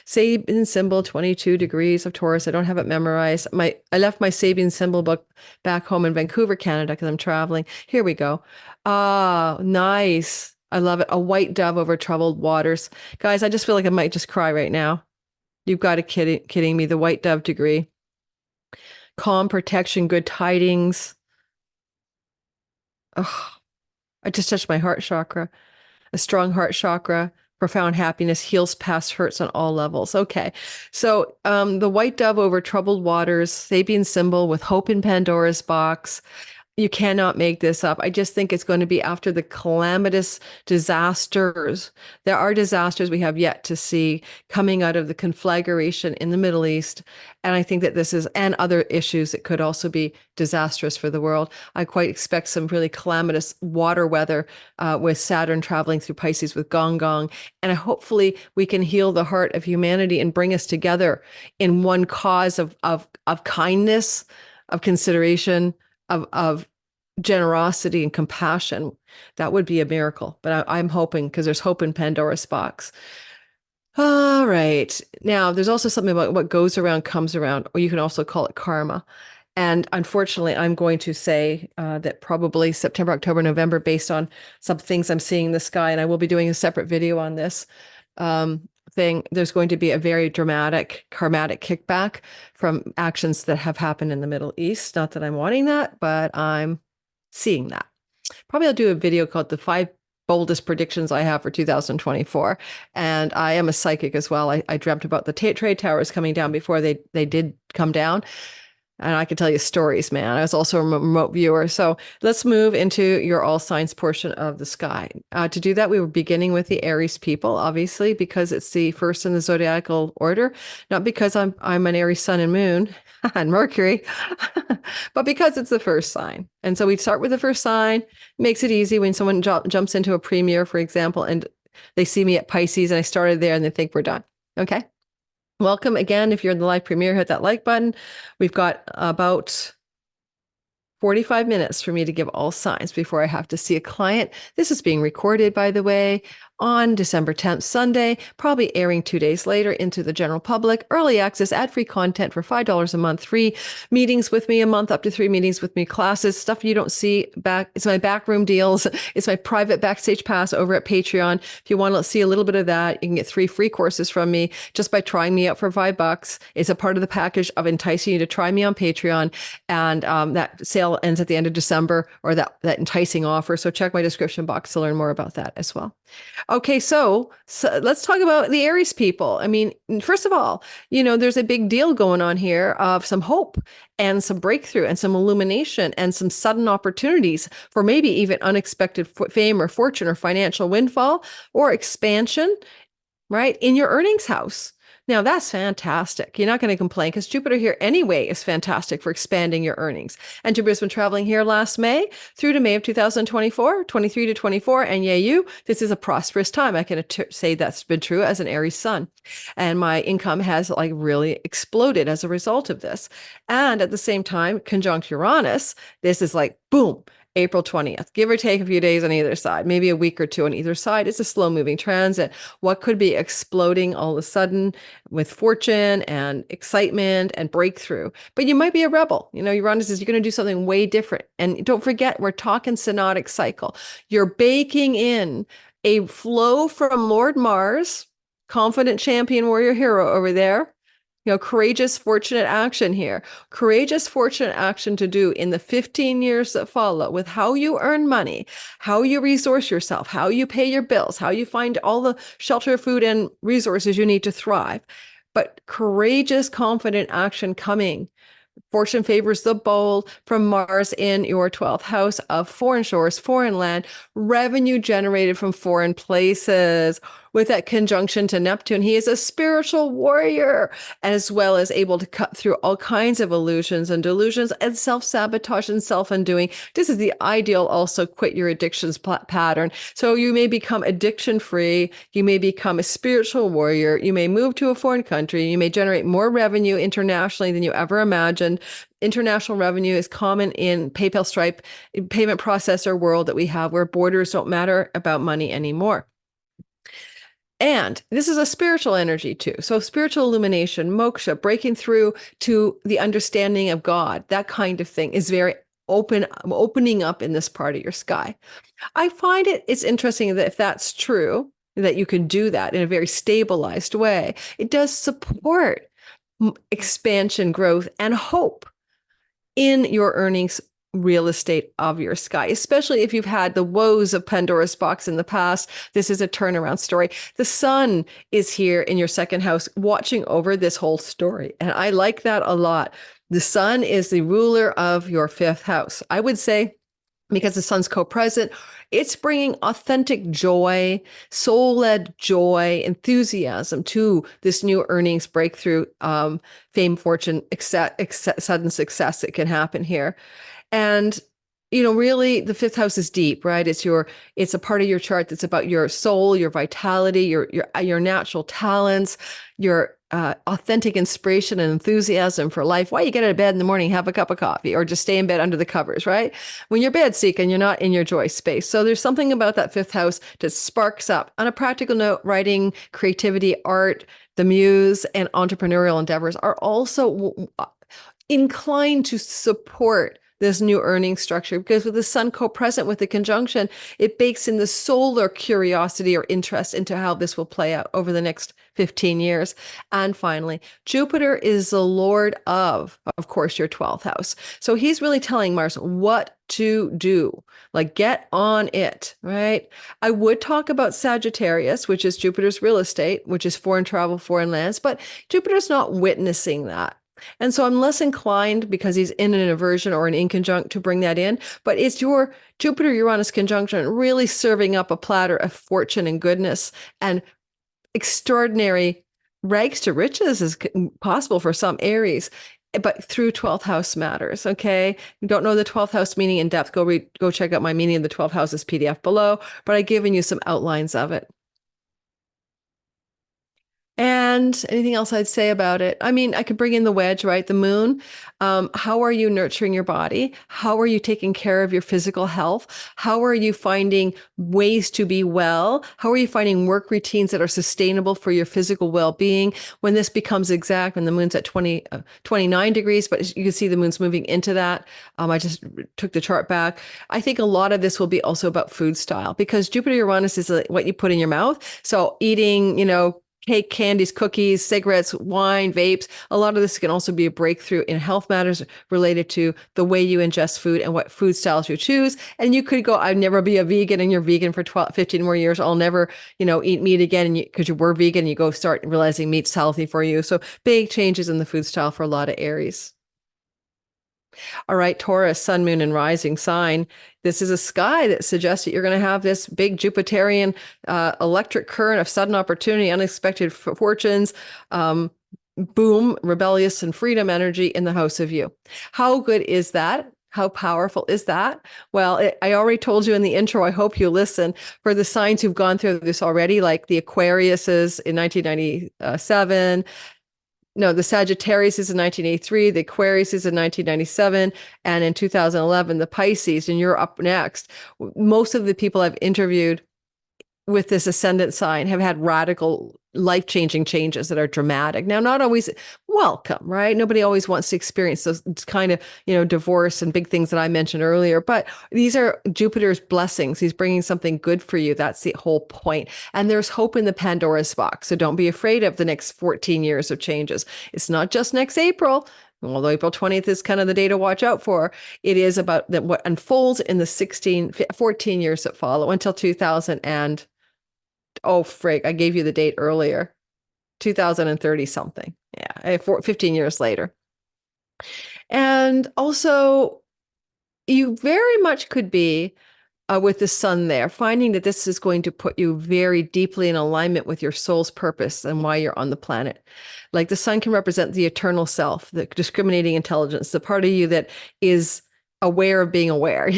Sabian symbol, 22 degrees of Taurus. I don't have it memorized. I left my Sabian symbol book back home in Vancouver, Canada, because I'm traveling. Here we go. Ah, nice. I love it. A white dove over troubled waters. Guys, I just feel like I might just cry right now. You've got to kidding me. The white dove degree. Calm, protection, good tidings. Oh, I just touched my heart chakra. A strong heart chakra, profound happiness, heals past hurts on all levels. Okay. So the white dove over troubled waters, Sabian symbol with hope in Pandora's box. You cannot make this up. I just think it's going to be after the calamitous disasters. There are disasters we have yet to see coming out of the conflagration in the Middle East. And I think that this is, and other issues that could also be disastrous for the world. I quite expect some really calamitous water weather with Saturn traveling through Pisces with Gong Gong. And hopefully we can heal the heart of humanity and bring us together in one cause of kindness, of consideration, of generosity and compassion. That would be a miracle. But I'm hoping, because there's hope in Pandora's box. All right. Now, there's also something about what goes around comes around, or you can also call it karma. And unfortunately, I'm going to say that probably September, October, November, based on some things I'm seeing in the sky, and I will be doing a separate video on this thing, there's going to be a very dramatic karmatic kickback from actions that have happened in the Middle East. Not that I'm wanting that, but I'm seeing that. Probably I'll do a video called The 5 Boldest Predictions I Have for 2024. And I am a psychic as well. I dreamt about the trade towers coming down before they did come down. And I could tell you stories, man. I was also a remote viewer. So let's move into your all signs portion of the sky. To do that, we were beginning with the Aries people, obviously, because it's the first in the zodiacal order. Not because I'm an Aries sun and moon and Mercury, but because it's the first sign. And so we start with the first sign. Makes it easy when someone jumps into a premiere, for example, and they see me at Pisces and I started there and they think we're done. Okay. Welcome again. If you're in the live premiere, hit that like button. We've got about 45 minutes for me to give all signs before I have to see a client. This is being recorded, by the way. on December 10th, Sunday, probably airing 2 days later into the general public. Early access, ad-free content for $5 a month, 3 meetings with me a month, up to 3 meetings with me, classes, stuff you don't see back. It's my backroom deals. It's my private backstage pass over at Patreon. If you want to see a little bit of that, you can get 3 free courses from me just by trying me out for $5. It's a part of the package of enticing you to try me on Patreon. And that sale ends at the end of December, or that enticing offer. So check my description box to learn more about that as well. Okay, so let's talk about the Aries people. I mean, first of all, there's a big deal going on here of some hope and some breakthrough and some illumination and some sudden opportunities for maybe even unexpected fame or fortune or financial windfall or expansion, right, in your earnings house. Now, that's fantastic. You're not going to complain because Jupiter here anyway is fantastic for expanding your earnings. And Jupiter's been traveling here last May through to May of 2024, 23 to 24. And this is a prosperous time. I can say that's been true as an Aries sun. And my income has really exploded as a result of this. And at the same time, conjunct Uranus, this is boom. April 20th, give or take a few days on either side, maybe a week or 2 on either side. It's a slow moving transit. What could be exploding all of a sudden with fortune and excitement and breakthrough? But you might be a rebel. Uranus is, you're going to do something way different. And don't forget, we're talking synodic cycle. You're baking in a flow from Lord Mars, confident champion warrior hero over there. Courageous, fortunate action here. Courageous, fortunate action to do in the 15 years that follow with how you earn money, how you resource yourself, how you pay your bills, how you find all the shelter, food, and resources you need to thrive. But courageous, confident action coming. Fortune favors the bold from Mars in your 12th house of foreign shores, foreign land, revenue generated from foreign places. With that conjunction to Neptune, he is a spiritual warrior, as well as able to cut through all kinds of illusions and delusions and self-sabotage and self-undoing. This is the ideal also quit your addictions pattern. So you may become addiction-free. You may become a spiritual warrior. You may move to a foreign country. You may generate more revenue internationally than you ever imagined. International revenue is common in PayPal, Stripe, payment processor world that we have, where borders don't matter about money anymore. And this is a spiritual energy too. So spiritual illumination, moksha, breaking through to the understanding of God, that kind of thing is very opening up in this part of your sky. I find it's interesting that if that's true, that you can do that in a very stabilized way, it does support expansion, growth, and hope in your earnings real estate of your sky, especially if you've had the woes of Pandora's box in the past. This is a turnaround story. The sun is here in your second house watching over this whole story. And I like that a lot. The sun is the ruler of your 5th house. I would say, because the sun's co-present, it's bringing authentic joy, soul-led joy, enthusiasm to this new earnings breakthrough, fame, fortune, sudden success that can happen here. And, really the 5th house is deep, right? It's a part of your chart that's about your soul, your vitality, your natural talents, your authentic inspiration and enthusiasm for life. Why you get out of bed in the morning, have a cup of coffee, or just stay in bed under the covers, right? When you're bed seek and you're not in your joy space. So there's something about that 5th house that sparks up. On a practical note, writing, creativity, art, the muse, and entrepreneurial endeavors are also inclined to support this new earning structure, because with the sun co-present with the conjunction, it bakes in the solar curiosity or interest into how this will play out over the next 15 years. And finally, Jupiter is the lord of course, your 12th house. So he's really telling Mars what to do, get on it, right? I would talk about Sagittarius, which is Jupiter's real estate, which is foreign travel, foreign lands, but Jupiter's not witnessing that. And so I'm less inclined, because he's in an inversion or an inconjunct, to bring that in. But it's your Jupiter-Uranus conjunction really serving up a platter of fortune and goodness and extraordinary rags to riches is possible for some Aries, but through 12th house matters. Okay. You don't know the 12th house meaning in depth. Go check out my meaning of the 12 houses PDF below, but I've given you some outlines of it. And And anything else I'd say about it? I mean, I could bring in the wedge, right? The moon. How are you nurturing your body? How are you taking care of your physical health? How are you finding ways to be well? How are you finding work routines that are sustainable for your physical well-being? When this becomes exact, when the moon's at 29 degrees, but you can see the moon's moving into that. I just took the chart back. I think a lot of this will be also about food style, because Jupiter Uranus is what you put in your mouth. So eating, cake, candies, cookies, cigarettes, wine, vapes. A lot of this can also be a breakthrough in health matters related to the way you ingest food and what food styles you choose. And you could go, I'd never be a vegan, and you're vegan for 12, 15 more years. I'll never, eat meat again, because you were vegan, and you go start realizing meat's healthy for you. So big changes in the food style for a lot of Aries. All right, Taurus, sun, moon, and rising sign. This is a sky that suggests that you're going to have this big Jupiterian electric current of sudden opportunity, unexpected fortunes, boom, rebellious and freedom energy in the house of you. How good is that? How powerful is that? Well, I already told you in the intro, I hope you listen, for the signs who've gone through this already, like the Aquariuses in 1997. No, the Sagittarius is in 1983, the Aquarius is in 1997, and in 2011, the Pisces, and you're up next. Most of the people I've interviewed with this ascendant sign have had radical life-changing changes that are dramatic. Now, not always welcome, right? Nobody always wants to experience those kind of, divorce and big things that I mentioned earlier, but these are Jupiter's blessings. He's bringing something good for you. That's the whole point. And there's hope in the Pandora's box. So don't be afraid of the next 14 years of changes. It's not just next April. Although April 20th is kind of the day to watch out for, it is about what unfolds in the 14 years that follow until 2000 and oh, frig, I gave you the date earlier. 2030 something. Yeah, 15 years later. And also, you very much could be with the sun there, finding that this is going to put you very deeply in alignment with your soul's purpose and why you're on the planet. Like the sun can represent the eternal self, the discriminating intelligence, the part of you that is aware of being aware,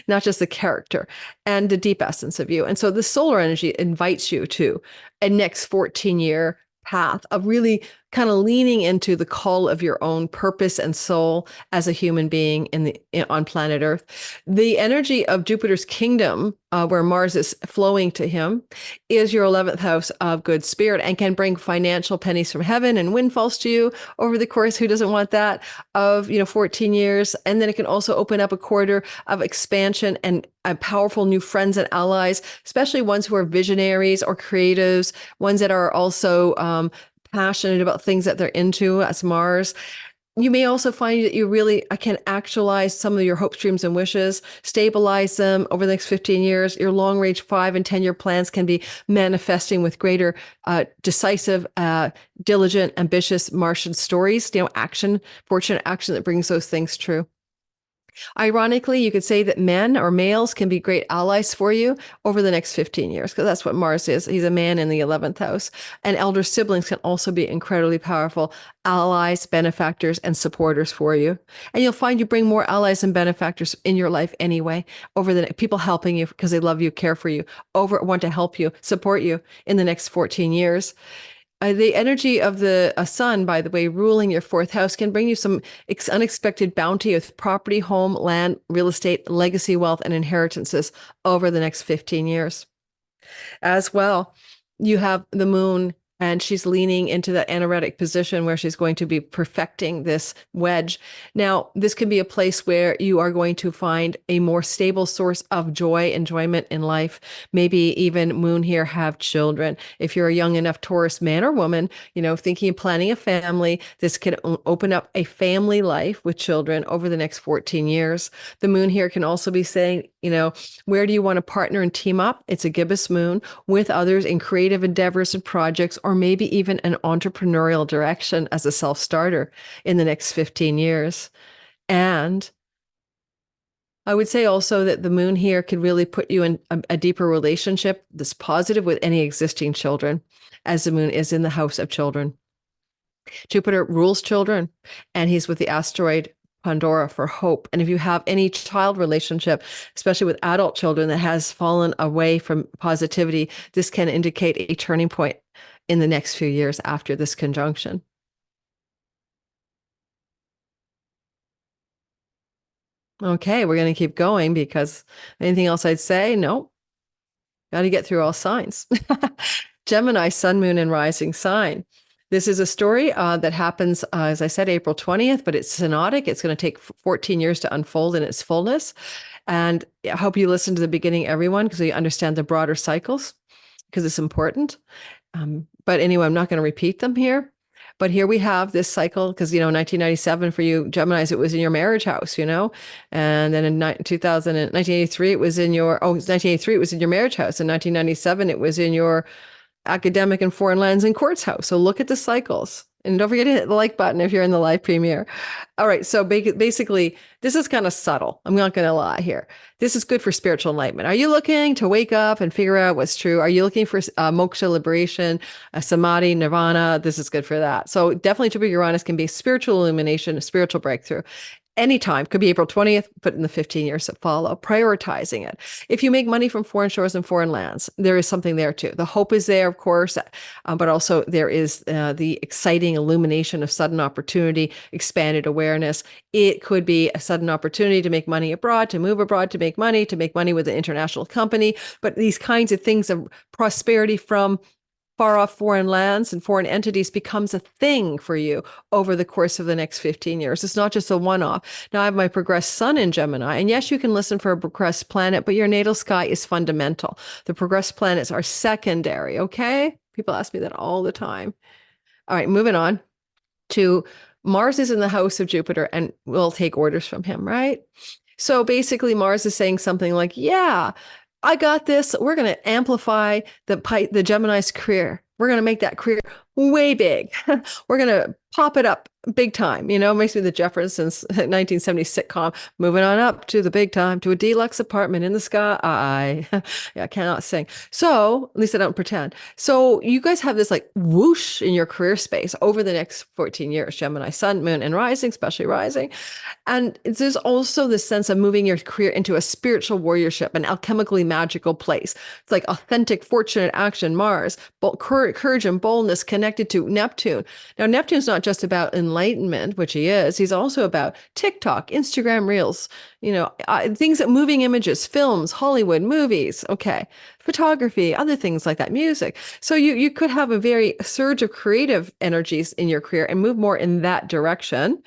not just the character, and the deep essence of you. And so the solar energy invites you to a next 14-year path of really kind of leaning into the call of your own purpose and soul as a human being on planet Earth. The energy of Jupiter's kingdom, where Mars is flowing to him, is your 11th house of good spirit and can bring financial pennies from heaven and windfalls to you over the course, who doesn't want that, of 14 years. And then it can also open up a quarter of expansion and powerful new friends and allies, especially ones who are visionaries or creatives, ones that are also passionate about things that they're into as Mars. You may also find that you really can actualize some of your hopes, dreams, and wishes, stabilize them over the next 15 years. Your long-range 5 and 10-year plans can be manifesting with greater decisive, diligent, ambitious Martian stories, action, fortunate action that brings those things true. Ironically, you could say that men or males can be great allies for you over the next 15 years, because that's what Mars is. He's a man in the 11th house. And elder siblings can also be incredibly powerful allies, benefactors, and supporters for you. And you'll find you bring more allies and benefactors in your life anyway, over the people helping you because they love you, care for you, want to help you, support you in the next 14 years. The energy of the sun, by the way, ruling your 4th house can bring you some unexpected bounty of property, home, land, real estate, legacy wealth, and inheritances over the next 15 years. As well, you have the moon, and she's leaning into that anaretic position where she's going to be perfecting this wedge. Now, this can be a place where you are going to find a more stable source of joy, enjoyment in life. Maybe even moon here, have children. If you're a young enough Taurus man or woman, thinking of planning a family, this can open up a family life with children over the next 14 years. The moon here can also be saying, where do you want to partner and team up? It's a gibbous moon with others in creative endeavors and projects, or maybe even an entrepreneurial direction as a self-starter in the next 15 years. And I would say also that the moon here could really put you in a deeper relationship that's positive with any existing children, as the moon is in the house of children. Jupiter rules children, and he's with the asteroid Pandora for hope. And if you have any child relationship, especially with adult children, that has fallen away from positivity, this can indicate a turning point in the next few years after this conjunction. Okay, we're going to keep going because anything else I'd say? No. Got to get through all signs. Gemini, sun, moon, and rising sign. This is a story that happens, as I said, April 20th, but it's synodic. It's going to take 14 years to unfold in its fullness. And I hope you listen to the beginning, everyone, because you understand the broader cycles, because it's important. But anyway, I'm not going to repeat them here. But here we have this cycle because, 1997 for you Geminis, it was in your marriage house, and then in 1983, it was in your, 1983, it was in your marriage house. In 1997, it was in your academic and foreign lands and courts house. So look at the cycles. And don't forget to hit the like button if you're in the live premiere. All right. So basically, this is kind of subtle. I'm not going to lie here. This is good for spiritual enlightenment. Are you looking to wake up and figure out what's true? Are you looking for moksha, liberation, samadhi, nirvana? This is good for that. So definitely Jupiter Uranus can be spiritual illumination, a spiritual breakthrough. Anytime, could be April 20th, but in the 15 years that follow, prioritizing it. If you make money from foreign shores and foreign lands, there is something there too. The hope is there, of course, but also there is the exciting illumination of sudden opportunity, expanded awareness. It could be a sudden opportunity to make money abroad, to move abroad, to make money with an international company. But these kinds of things of prosperity from far off foreign lands and foreign entities becomes a thing for you over the course of the next 15 years. It's not just a one-off. Now I have my progressed sun in Gemini, and yes, you can listen for a progressed planet, but your natal sky is fundamental. The progressed planets are secondary, okay? People ask me that all the time. All right, moving on to Mars is in the house of Jupiter, and we'll take orders from him, right? So basically Mars is saying something like, yeah, I got this. We're going to amplify the Gemini's career. We're going to make that career way big. We're going to pop it up big time. It makes me the Jeffersons 1970 sitcom, moving on up to the big time, to a deluxe apartment in the sky. Yeah, I cannot sing. So at least I don't pretend. So you guys have this like whoosh in your career space over the next 14 years, Gemini, sun, moon, and rising, especially rising. And there's also this sense of moving your career into a spiritual warriorship, an alchemically magical place. It's like authentic, fortunate action, Mars, courage and boldness connected to Neptune. Now, Neptune's not just about enlightenment, which he is. He's also about TikTok, Instagram Reels, things that moving images, films, Hollywood, movies, okay, photography, other things like that, music. So you could have a very surge of creative energies in your career and move more in that direction.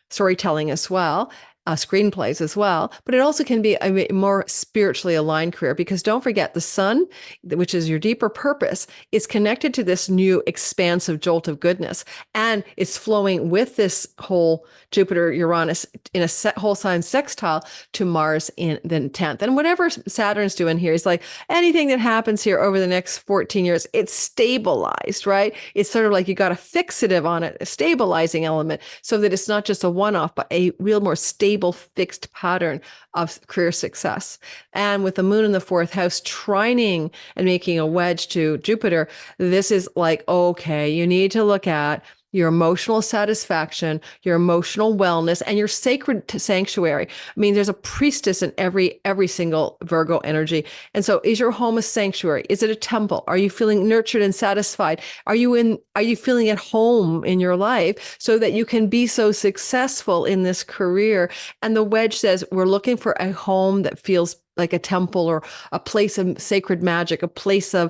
Storytelling as well, screenplays as well, but it also can be a more spiritually aligned career because don't forget the sun, which is your deeper purpose, is connected to this new expansive jolt of goodness and it's flowing with this whole Jupiter Uranus in a whole sign sextile to Mars in the 10th. And whatever Saturn's doing here is like anything that happens here over the next 14 years, it's stabilized, right? It's sort of like you got a fixative on it, a stabilizing element, so that it's not just a one-off, but a real more stable fixed pattern of career success. And with the moon in the fourth house trining and making a wedge to Jupiter, this is like, okay, you need to look at your emotional satisfaction, your emotional wellness, and your sacred sanctuary. I mean, there's a priestess in every single Virgo energy. And so is your home a sanctuary? Is it a temple? Are you feeling nurtured and satisfied? Are you feeling at home in your life so that you can be so successful in this career? And the wedge says, we're looking for a home that feels like a temple or a place of sacred magic, a place of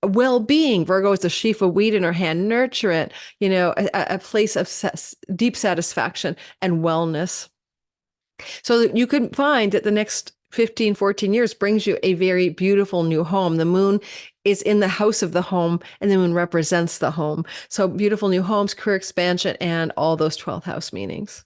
well-being. Virgo is a sheaf of wheat in her hand, nurture it, a place of deep satisfaction and wellness. So that you could find that the next 15, 14 years brings you a very beautiful new home. The moon is in the house of the home and the moon represents the home. So beautiful new homes, career expansion, and all those 12th house meanings.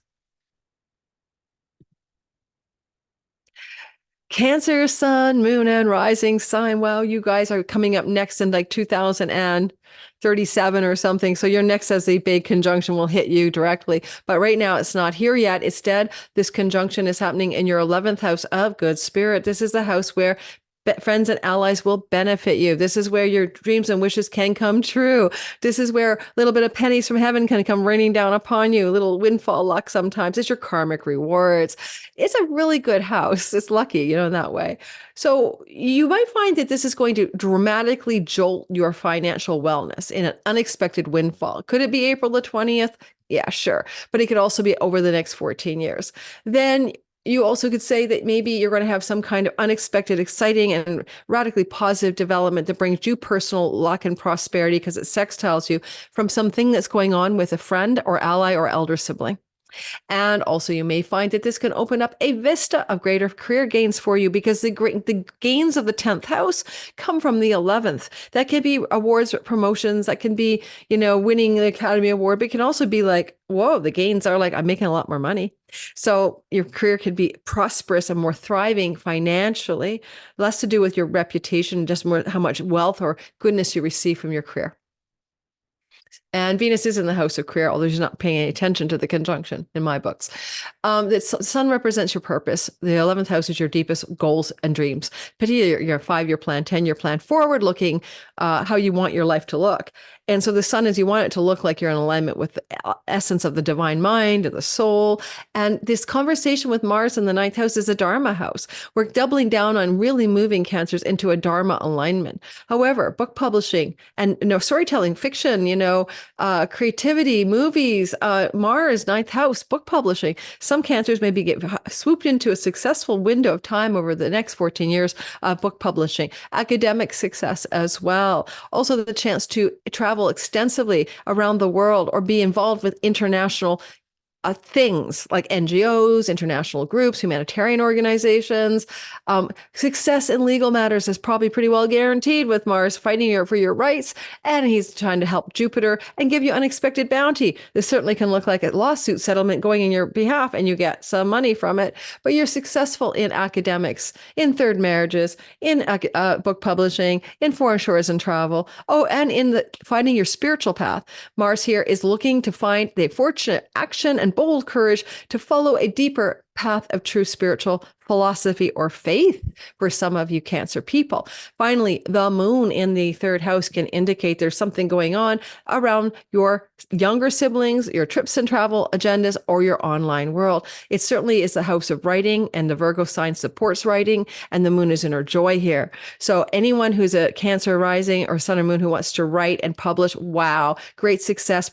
Cancer, sun, moon, and rising sign. Well, you guys are coming up next in like 2037 or something. So your next as a big conjunction will hit you directly. But right now it's not here yet. Instead, this conjunction is happening in your 11th house of good spirit. This is the house where Friends and allies will benefit you. This is where your dreams and wishes can come true. This is where a little bit of pennies from heaven can come raining down upon you. A little windfall luck sometimes. It's your karmic rewards. It's a really good house. It's lucky, in that way. So you might find that this is going to dramatically jolt your financial wellness in an unexpected windfall. Could it be April the 20th? Yeah, sure. But it could also be over the next 14 years. Then you also could say that maybe you're going to have some kind of unexpected, exciting, and radically positive development that brings you personal luck and prosperity because it sextiles you from something that's going on with a friend or ally or elder sibling. And also, you may find that this can open up a vista of greater career gains for you because the gains of the 10th house come from the 11th. That can be awards, promotions. That can be, winning the Academy Award, but it can also be like, whoa, the gains are like, I'm making a lot more money. So your career could be prosperous and more thriving financially, less to do with your reputation, just more how much wealth or goodness you receive from your career. And Venus is in the house of career, although she's not paying any attention to the conjunction in my books. The sun represents your purpose. The 11th house is your deepest goals and dreams, particularly your 5-year plan, 10-year plan, forward looking, how you want your life to look. And so the sun is, you want it to look like you're in alignment with the essence of the divine mind and the soul. And this conversation with Mars in the 9th house is a Dharma house. We're doubling down on really moving Cancers into a Dharma alignment. However, book publishing and storytelling, fiction, creativity, movies, Mars, 9th house, book publishing. Some Cancers maybe get swooped into a successful window of time over the next 14 years of book publishing, academic success as well. Also the chance to travel extensively around the world or be involved with international things like NGOs, international groups, humanitarian organizations. Success in legal matters is probably pretty well guaranteed with Mars fighting for your rights, and he's trying to help Jupiter and give you unexpected bounty. This certainly can look like a lawsuit settlement going in your behalf, and you get some money from it, but you're successful in academics, in third marriages, in book publishing, in foreign shores and travel. Oh, and in finding your spiritual path. Mars here is looking to find the fortunate action and bold courage to follow a deeper path of true spiritual philosophy or faith for some of you Cancer people. Finally, the moon in the 3rd house can indicate there's something going on around your younger siblings, your trips and travel agendas, or your online world. It certainly is the house of writing, and the Virgo sign supports writing, and the moon is in her joy here. So anyone who's a Cancer rising or sun or moon who wants to write and publish, wow, great success,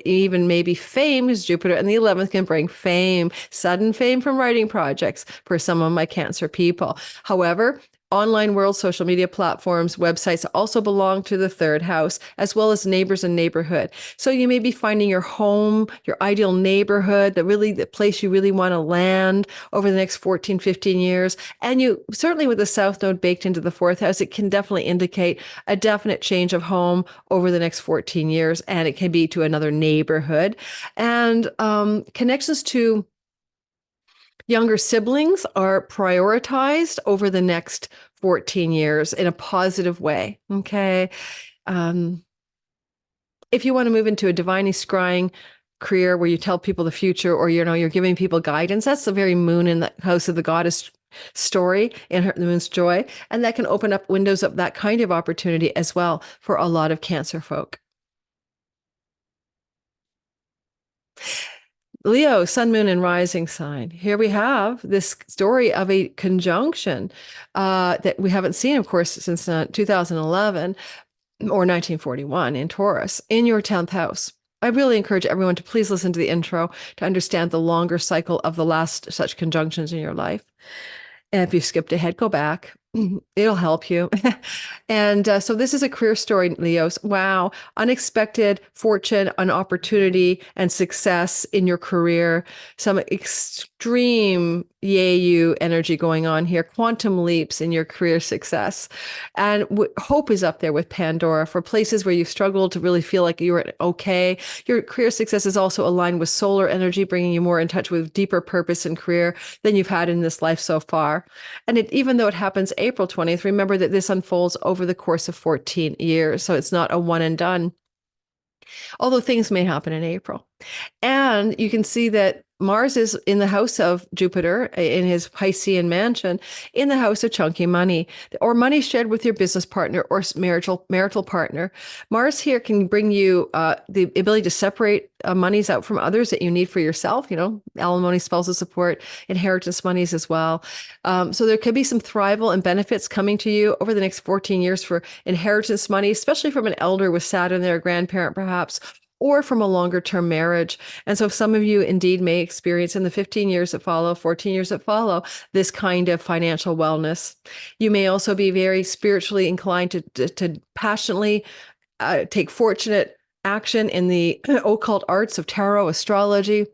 even maybe fame, is Jupiter, and the 11th can bring fame, sudden fame from writing projects for some of my Cancer people. However, online world, social media platforms, websites also belong to the 3rd house, as well as neighbors and neighborhood. So you may be finding your home, your ideal neighborhood, the place you really want to land over the next 14, 15 years. And you certainly, with the South Node baked into the 4th house, it can definitely indicate a definite change of home over the next 14 years. And it can be to another neighborhood. And connections to younger siblings are prioritized over the next 14 years in a positive way. Okay. If you want to move into a divinely scrying career where you tell people the future, or you're giving people guidance, that's the very moon in the house of the goddess story in the moon's joy, and that can open up windows of that kind of opportunity as well for a lot of Cancer folk. Leo, sun, moon, and rising sign. Here we have this story of a conjunction that we haven't seen, of course, since 2011 or 1941 in Taurus, in your 10th house. I really encourage everyone to please listen to the intro to understand the longer cycle of the last such conjunctions in your life. And if you skipped ahead, go back. It'll help you. And so this is a career story, Leos. Wow. Unexpected fortune, an opportunity, and success in your career. Some extreme yay you energy going on here. Quantum leaps in your career success. And hope is up there with Pandora for places where you've struggled to really feel like you're okay. Your career success is also aligned with solar energy, bringing you more in touch with deeper purpose and career than you've had in this life so far. And even though it happens April 20th, remember that this unfolds over the course of 14 years. So it's not a one and done, although things may happen in April. And you can see that Mars is in the house of Jupiter in his Piscean mansion, in the house of chunky money or money shared with your business partner or marital partner. Mars here can bring you the ability to separate monies out from others that you need for yourself, alimony, spousal support, inheritance monies as well. So there could be some thrival and benefits coming to you over the next 14 years for inheritance money, especially from an elder with Saturn there, a grandparent perhaps, or from a longer term marriage. And so some of you indeed may experience in the 15 years that follow, 14 years that follow, this kind of financial wellness. You may also be very spiritually inclined to passionately take fortunate action in the occult arts of tarot, astrology,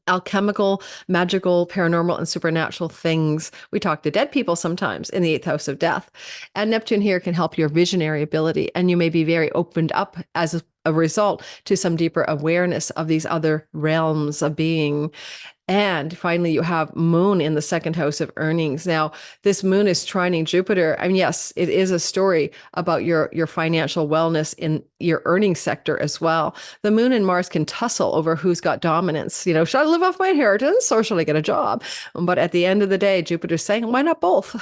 alchemical, magical, paranormal, and supernatural things. We talk to dead people sometimes in the eighth house of death. And Neptune here can help your visionary ability. And you may be very opened up as a result to some deeper awareness of these other realms of being. And finally, you have Moon in the second house of earnings. Now, this Moon is trining Jupiter. I mean, yes, it is a story about your financial wellness in your earnings sector as well. The Moon and Mars can tussle over who's got dominance. Should I live off my inheritance or should I get a job? But at the end of the day, Jupiter's saying, why not both?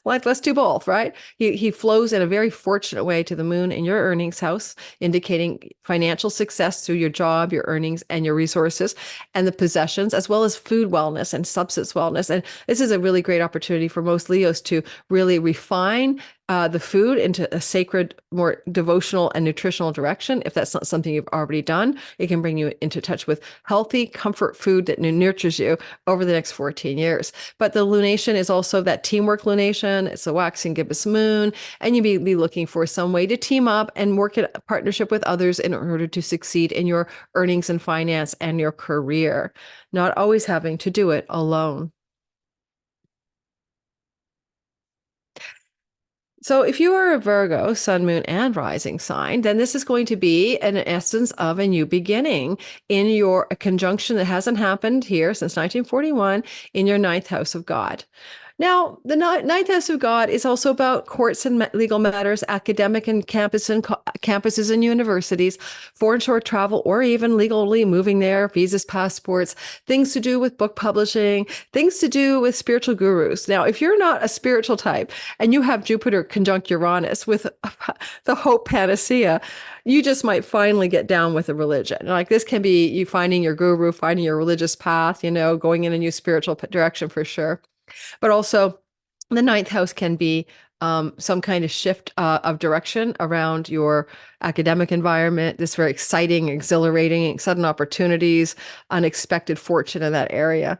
Let's do both, right? He flows in a very fortunate way to the Moon in your earnings house, indicating financial success through your job, your earnings, and your resources, and the possessions, as well as food wellness and substance wellness. And this is a really great opportunity for most Leos to really refine the food into a sacred, more devotional and nutritional direction. If that's not something you've already done, it can bring you into touch with healthy comfort food that nurtures you over the next 14 years. But the lunation is also that teamwork lunation. It's a waxing gibbous moon, and you may be looking for some way to team up and work in partnership with others in order to succeed in your earnings and finance and your career, not always having to do it alone. So if you are a Virgo, sun, moon, and rising sign, then this is going to be an essence of a new beginning in a conjunction that hasn't happened here since 1941 in your ninth house of God. Now, the ninth house of God is also about courts and legal matters, academic and campuses and universities, foreign short travel, or even legally moving there, visas, passports, things to do with book publishing, things to do with spiritual gurus. Now, if you're not a spiritual type and you have Jupiter conjunct Uranus with the hope panacea, you just might finally get down with a religion. Like this can be you finding your guru, finding your religious path, going in a new spiritual direction for sure. But also the ninth house can be some kind of shift of direction around your academic environment, this very exciting, exhilarating, sudden opportunities, unexpected fortune in that area,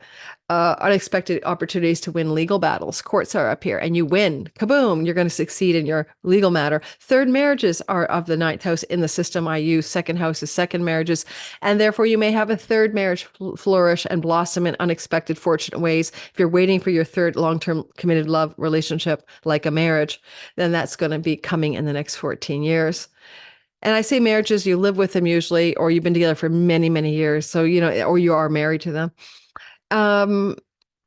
unexpected opportunities to win legal battles. Courts are up here and you win. Kaboom, you're going to succeed in your legal matter. Third marriages are of the ninth house in the system I use. Second house is second marriages. And therefore you may have a third marriage flourish and blossom in unexpected, fortunate ways. If you're waiting for your third long-term committed love relationship, like a marriage, then that's going to be coming in the next 14 years. And I say marriages, you live with them usually, or you've been together for many, many years. So, or you are married to them.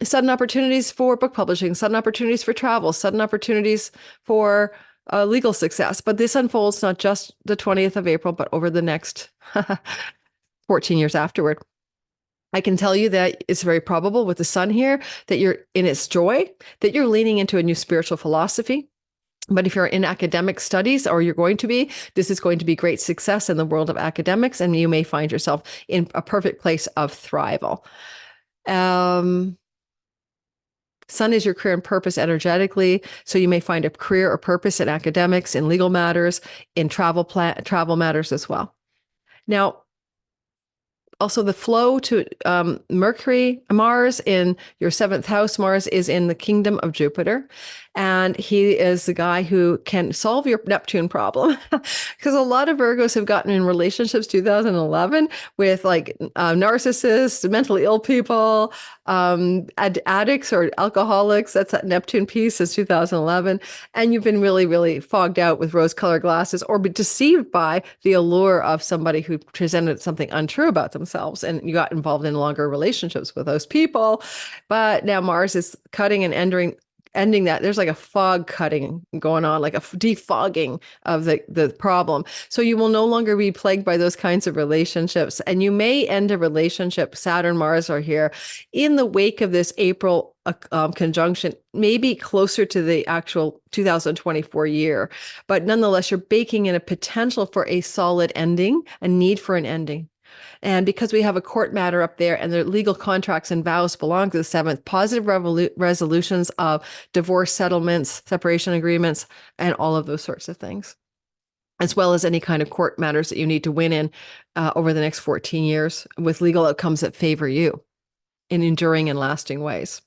Sudden opportunities for book publishing, sudden opportunities for travel, sudden opportunities for legal success. But this unfolds not just the 20th of April, but over the next 14 years afterward. I can tell you that it's very probable with the sun here that you're in its joy, that you're leaning into a new spiritual philosophy. But if you're in academic studies, or you're going to be, this is going to be great success in the world of academics, and you may find yourself in a perfect place of thrival. Sun is your career and purpose energetically. So you may find a career or purpose in academics, in legal matters, in travel matters as well. Now, also the flow to Mars in your seventh house. Mars is in the kingdom of Jupiter. And he is the guy who can solve your Neptune problem. Because a lot of Virgos have gotten in relationships 2011 with like narcissists, mentally ill people, addicts or alcoholics. That's that Neptune piece is 2011. And you've been really, really fogged out with rose-colored glasses or be deceived by the allure of somebody who presented something untrue about themselves. And you got involved in longer relationships with those people. But now Mars is cutting and ending that. There's like a fog cutting going on, like a defogging of the problem. So you will no longer be plagued by those kinds of relationships. And you may end a relationship, Saturn, Mars are here, in the wake of this April conjunction, maybe closer to the actual 2024 year. But nonetheless, you're baking in a potential for a solid ending, a need for an ending. And because we have a court matter up there and the legal contracts and vows belong to the seventh, positive resolutions of divorce settlements, separation agreements, and all of those sorts of things, as well as any kind of court matters that you need to win in over the next 14 years with legal outcomes that favor you in enduring and lasting ways.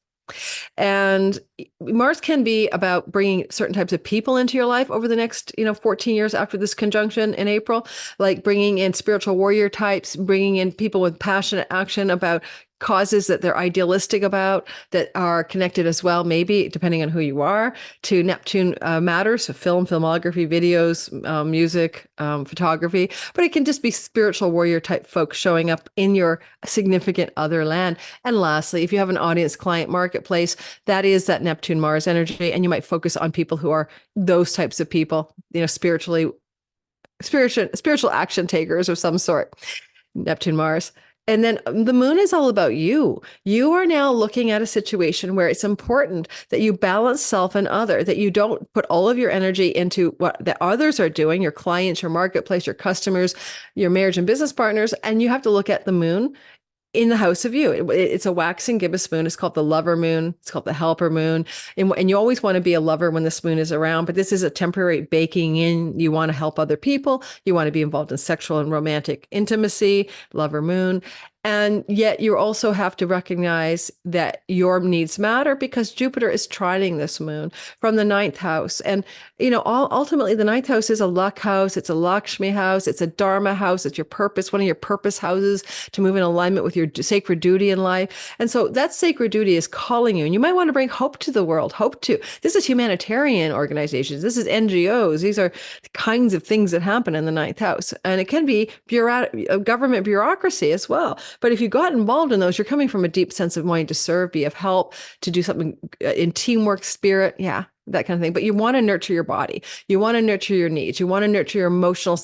And Mars can be about bringing certain types of people into your life over the next, 14 years after this conjunction in April, like bringing in spiritual warrior types, bringing in people with passionate action about causes that they're idealistic about, that are connected as well, maybe depending on who you are, to Neptune matters, so film, filmography, videos, music, photography. But it can just be spiritual warrior type folks showing up in your significant other land. And lastly, if you have an audience client marketplace, that is that Neptune Mars energy, and you might focus on people who are those types of people, spiritual action takers of some sort. Neptune Mars. And then the moon is all about you. You are now looking at a situation where it's important that you balance self and other, that you don't put all of your energy into what the others are doing, your clients, your marketplace, your customers, your marriage and business partners. And you have to look at the moon in the house of you. It's a waxing gibbous moon. It's called the lover moon. It's called the helper moon. And you always want to be a lover when this moon is around, but this is a temporary baking in. You want to help other people. You want to be involved in sexual and romantic intimacy, lover moon. And yet you also have to recognize that your needs matter because Jupiter is trining this moon from the ninth house. And, ultimately the ninth house is a luck house. It's a Lakshmi house. It's a Dharma house. It's your purpose, one of your purpose houses to move in alignment with your sacred duty in life. And so that sacred duty is calling you. And you might want to bring hope to the world. This is humanitarian organizations. This is NGOs. These are the kinds of things that happen in the ninth house. And it can be government bureaucracy as well. But if you got involved in those, you're coming from a deep sense of wanting to serve, be of help, to do something in teamwork spirit. Yeah, that kind of thing. But you want to nurture your body. You want to nurture your needs. You want to nurture your emotional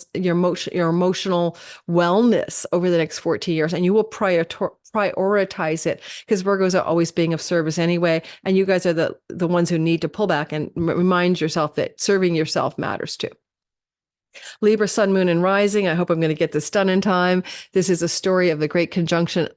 wellness over the next 14 years. And you will prioritize it because Virgos are always being of service anyway. And you guys are the ones who need to pull back and remind yourself that serving yourself matters too. Libra, sun, moon, and rising. I hope I'm going to get this done in time. This is a story of the great conjunction,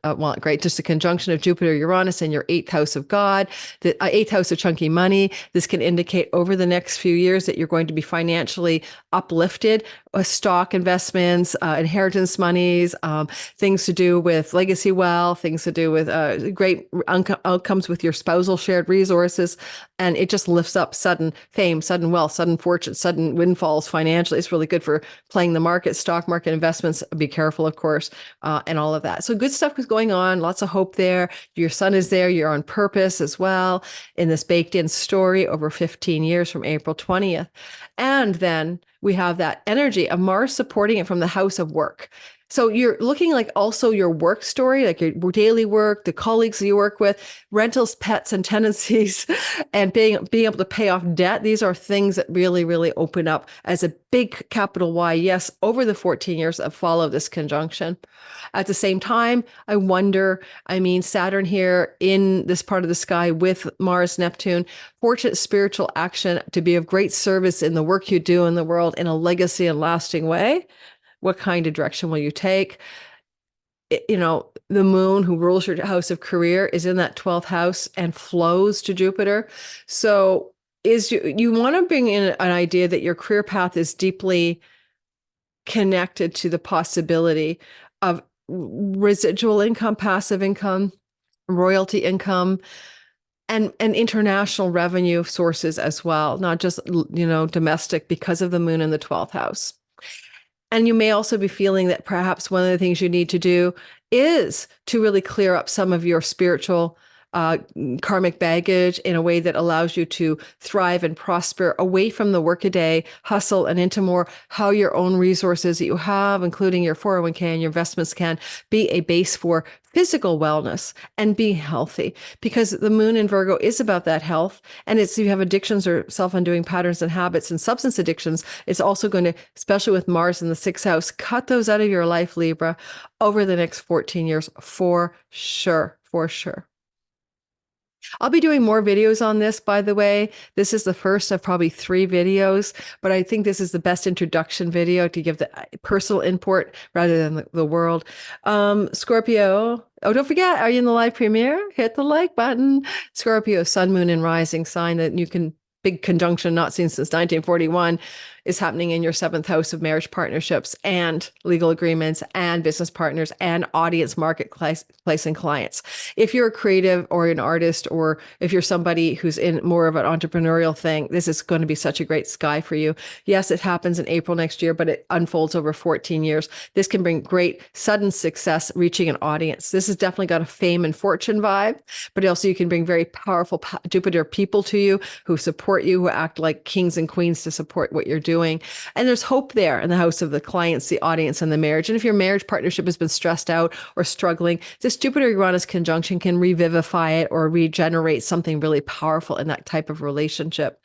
just a conjunction of Jupiter, Uranus, and your eighth house of God, the eighth house of chunky money. This can indicate over the next few years that you're going to be financially uplifted, stock investments, inheritance monies, things to do with legacy wealth, things to do with great outcomes with your spousal shared resources. And it just lifts up sudden fame, sudden wealth, sudden fortune, sudden windfalls financially. It's really good for playing the market, stock market investments. Be careful, of course, and all of that. So good stuff is going on. Lots of hope there. Your sun is there. You're on purpose as well in this baked in story over 15 years from April 20th. And then we have that energy of Mars supporting it from the house of work. So you're looking like also your work story, like your daily work, the colleagues you work with, rentals, pets, and tenancies, and being able to pay off debt. These are things that really, really open up as a big capital Y yes over the 14 years that follow this conjunction. At the same time, I wonder, Saturn here in this part of the sky with Mars, Neptune, fortunate spiritual action to be of great service in the work you do in the world in a legacy and lasting way. What kind of direction will you take? The moon, who rules your house of career, is in that 12th house and flows to Jupiter. So you want to bring in an idea that your career path is deeply connected to the possibility of residual income, passive income, royalty income, and international revenue sources as well, not just, domestic, because of the moon in the 12th house. And you may also be feeling that perhaps one of the things you need to do is to really clear up some of your spiritual karmic baggage in a way that allows you to thrive and prosper away from the workaday hustle and into more how your own resources that you have, including your 401k and your investments, can be a base for physical wellness and being healthy, because the moon in Virgo is about that health. And it's, if you have addictions or self-undoing patterns and habits and substance addictions, it's also going to, especially with Mars in the 6th house, cut those out of your life, Libra, over the next 14 years for sure, for sure. I'll be doing more videos on this, by the way. This is the first of probably 3 videos, but I think this is the best introduction video to give the personal import rather than the world. Scorpio. Oh, don't forget, are you in the live premiere? Hit the like button. Scorpio, sun, moon, and rising sign that you can, big conjunction not seen since 1941, is happening in your 7th house of marriage partnerships and legal agreements and business partners and audience marketplace and clients. If you're a creative or an artist, or if you're somebody who's in more of an entrepreneurial thing, this is going to be such a great sky for you. Yes, it happens in April next year, but it unfolds over 14 years. This can bring great sudden success reaching an audience. This has definitely got a fame and fortune vibe, but also you can bring very powerful Jupiter people to you who support you, who act like kings and queens to support what you're doing. And there's hope there in the house of the clients, the audience, and the marriage. And if your marriage partnership has been stressed out or struggling, this Jupiter-Uranus conjunction can revivify it or regenerate something really powerful in that type of relationship.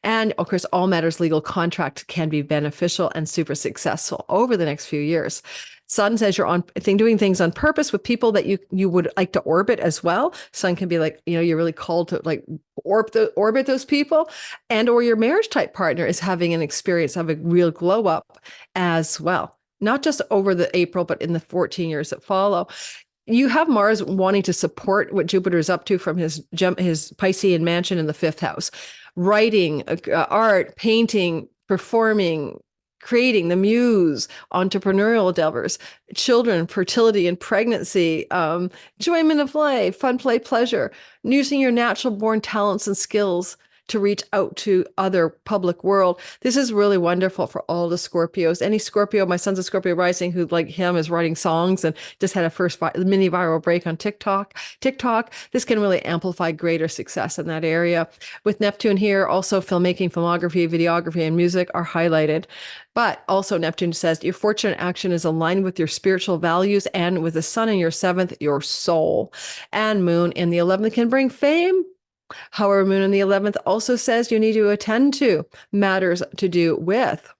And of course, all matters legal contract can be beneficial and super successful over the next few years. Sun says you're doing things on purpose with people that you would like to orbit as well. Sun can be like, you're really called to like orbit those people, and or your marriage type partner is having an experience of a real glow up as well. Not just over the April, but in the 14 years that follow. You have Mars wanting to support what Jupiter is up to from his Piscean mansion in the 5th house. Writing, art, painting, performing, creating, the muse, entrepreneurial endeavors, children, fertility and pregnancy, enjoyment of life, fun, play, pleasure, using your natural born talents and skills to reach out to other public world. This is really wonderful for all the Scorpios. Any Scorpio, my son's a Scorpio rising, who like him is writing songs and just had a first mini viral break on TikTok. This can really amplify greater success in that area. With Neptune here, also filmmaking, filmography, videography, and music are highlighted. But also Neptune says your fortunate action is aligned with your spiritual values, and with the sun in your 7th, your soul. And moon in the 11th can bring fame. However, moon in the 11th also says you need to attend to matters to do with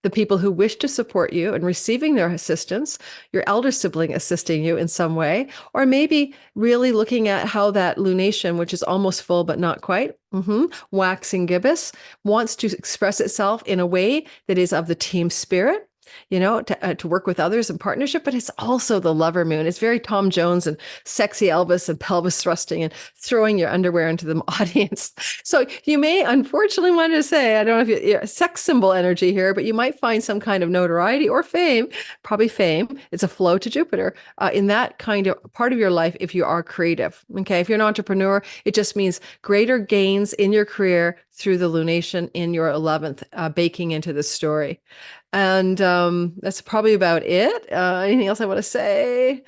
the people who wish to support you and receiving their assistance, your elder sibling assisting you in some way, or maybe really looking at how that lunation, which is almost full but not quite, waxing gibbous, wants to express itself in a way that is of the team spirit, to work with others in partnership, but it's also the lover moon. It's very Tom Jones and sexy Elvis and pelvis thrusting and throwing your underwear into the audience. So you may unfortunately want to say, I don't know if you're sex symbol energy here, but you might find some kind of notoriety or fame, probably fame. It's a flow to Jupiter in that kind of part of your life if you are creative. Okay. If you're an entrepreneur, it just means greater gains in your career through the lunation in your 11th, baking into the story. And that's probably about it. Anything else I want to say?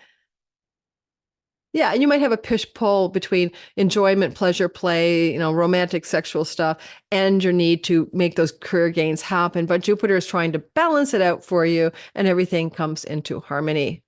Yeah, and you might have a push-pull between enjoyment, pleasure, play, romantic, sexual stuff, and your need to make those career gains happen. But Jupiter is trying to balance it out for you, and everything comes into harmony.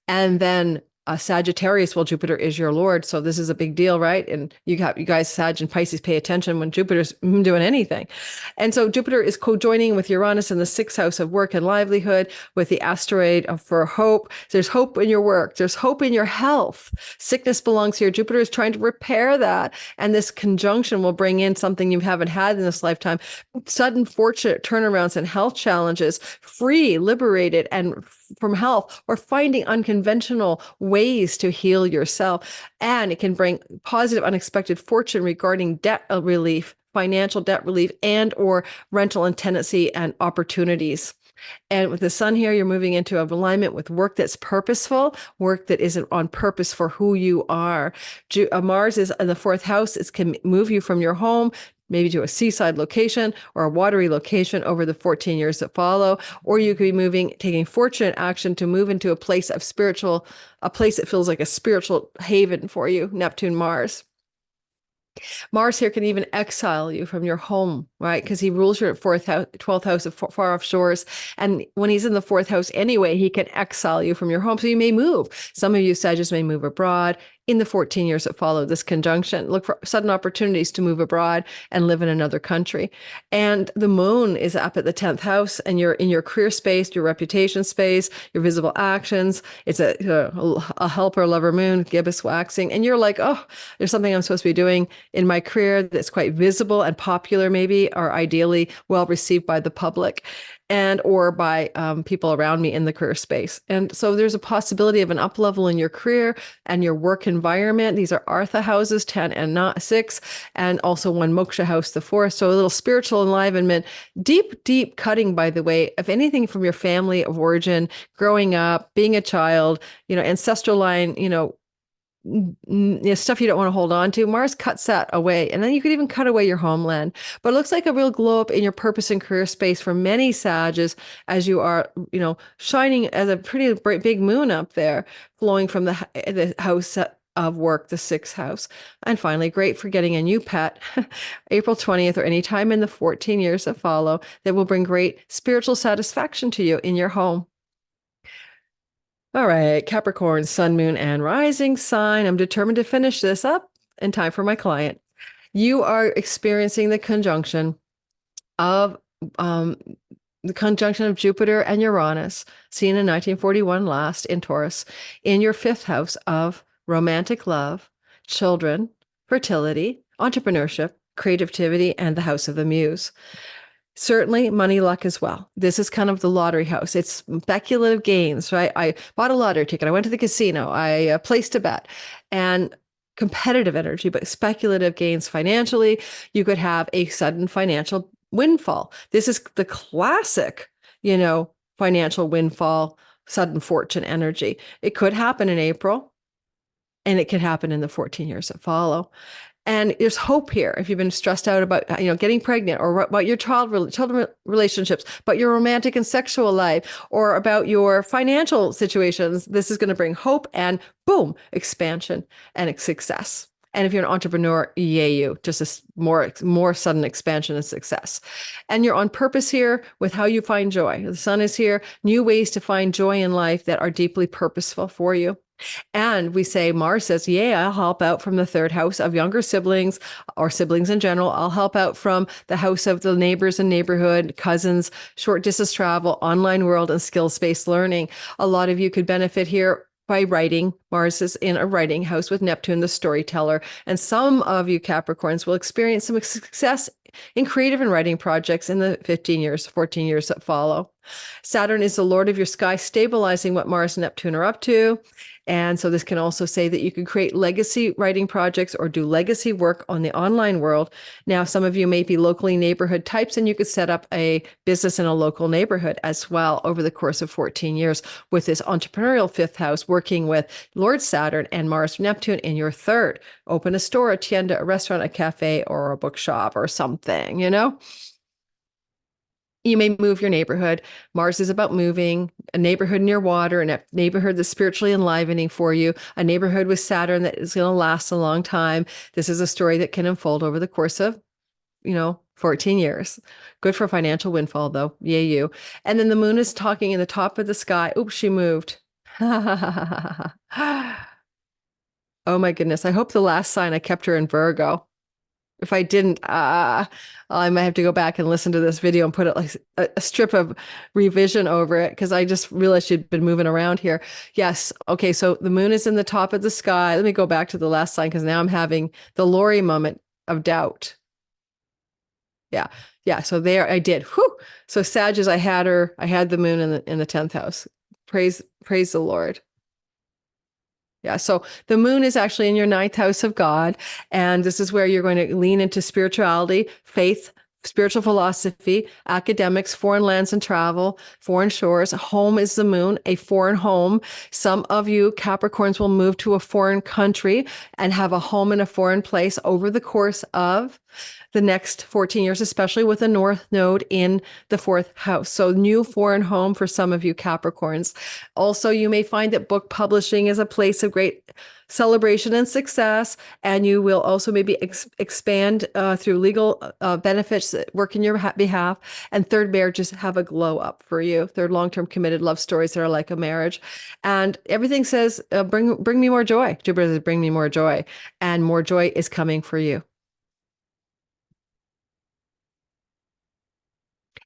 And then Sagittarius, well, Jupiter is your lord, so this is a big deal, right? And you guys, Sag and Pisces, pay attention when Jupiter's doing anything. And so Jupiter is co-joining with Uranus in the 6th house of work and livelihood, with the asteroid for hope. There's hope in your work. There's hope in your health. Sickness belongs here. Jupiter is trying to repair that. And this conjunction will bring in something you haven't had in this lifetime. Sudden fortunate turnarounds and health challenges, free, liberated, and from health, or finding unconventional ways to heal yourself. And it can bring positive, unexpected fortune regarding debt relief, financial debt relief, and or rental and tenancy and opportunities. And with the sun here, you're moving into alignment with work that's purposeful, work that isn't on purpose for who you are. Mars is in the 4th house. It can move you from your home maybe to a seaside location or a watery location over the 14 years that follow. Or you could be taking fortunate action to move into a place that feels like a spiritual haven for you, Neptune, Mars. Mars here can even exile you from your home, right? Because he rules your 12th house of far off shores. And when he's in the 4th house anyway, he can exile you from your home. So you may move. Some of you Sagittarius may move abroad in the 14 years that follow this conjunction. Look for sudden opportunities to move abroad and live in another country. And the moon is up at the 10th house, and you're in your career space, your reputation space, your visible actions. It's a helper, lover moon, gibbous waxing. And you're like, oh, there's something I'm supposed to be doing in my career that's quite visible and popular, maybe, or ideally well received by the public and or by people around me in the career space. And so there's a possibility of an up level in your career and your work environment. These are Artha houses, 10 and not 6, and also one Moksha house, the 4th. So a little spiritual enlivenment, deep cutting, by the way, of anything from your family of origin, growing up, being a child, ancestral line, stuff you don't want to hold on to. Mars cuts that away. And then you could even cut away your homeland. But it looks like a real glow up in your purpose and career space for many Sages as you are, shining as a pretty big moon up there, flowing from the house of work, the 6th house. And finally, great for getting a new pet, April 20th or any time in the 14 years that follow, that will bring great spiritual satisfaction to you in your home. All right, Capricorn, sun, moon, and rising sign. I'm determined to finish this up in time for my client. You are experiencing the conjunction of Jupiter and Uranus, seen in 1941 last in Taurus, in your 5th house of romantic love, children, fertility, entrepreneurship, creativity, and the house of the muse. Certainly money luck as well. This is kind of the lottery house. It's speculative gains, right? I bought a lottery ticket. I went to the casino. I placed a bet, and competitive energy, but speculative gains financially. You could have a sudden financial windfall. This is the classic, financial windfall, sudden fortune energy. It could happen in April, and it could happen in the 14 years that follow. And there's hope here if you've been stressed out about, getting pregnant, or about your children relationships, about your romantic and sexual life, or about your financial situations. This is going to bring hope and boom, expansion and success. And if you're an entrepreneur, yay you, just a more sudden expansion and success. And you're on purpose here with how you find joy. The sun is here, new ways to find joy in life that are deeply purposeful for you. And we say, Mars says, yeah, I'll help out from the 3rd house of younger siblings or siblings in general. I'll help out from the house of the neighbors and neighborhood, cousins, short distance travel, online world, and skills-based learning. A lot of you could benefit here by writing. Mars is in a writing house with Neptune, the storyteller. And some of you Capricorns will experience some success in creative and writing projects in the 14 years that follow. Saturn is the lord of your sky, stabilizing what Mars and Neptune are up to. And so this can also say that you could create legacy writing projects or do legacy work on the online world. Now, some of you may be locally neighborhood types, and you could set up a business in a local neighborhood as well over the course of 14 years with this entrepreneurial 5th house, working with Lord Saturn and Mars Neptune in your 3rd. Open a store, a tienda, a restaurant, a cafe, or a bookshop or something, You may move your neighborhood. Mars is about moving, a neighborhood near water, a neighborhood that's spiritually enlivening for you, a neighborhood with Saturn that is going to last a long time. This is a story that can unfold over the course of, 14 years. Good for financial windfall, though. Yay, you. And then the moon is talking in the top of the sky. Oops, she moved. Oh my goodness. I hope the last sign I kept her in Virgo. If I didn't, I might have to go back and listen to this video and put it like a strip of revision over it, because I just realized she'd been moving around here. Yes. Okay. So the moon is in the top of the sky. Let me go back to the last sign, because now I'm having the Lori moment of doubt. Yeah. Yeah. So there I did. Whew. So Sagittarius, I had the moon in the 10th house. Praise the Lord. Yeah. So the moon is actually in your 9th house of God. And this is where you're going to lean into spirituality, faith, spiritual philosophy, academics, foreign lands and travel, foreign shores. Home is the moon, a foreign home. Some of you Capricorns will move to a foreign country and have a home in a foreign place over the course of the next 14 years, especially with a North Node in the fourth house. So new foreign home for some of you Capricorns. Also, you may find that book publishing is a place of great celebration and success, and you will also maybe expand through legal benefits that work in your behalf. And third marriages have a glow up for you. They're long-term committed love stories that are like a marriage. And everything says, bring me more joy. Jupiter says, bring me more joy. And more joy is coming for you.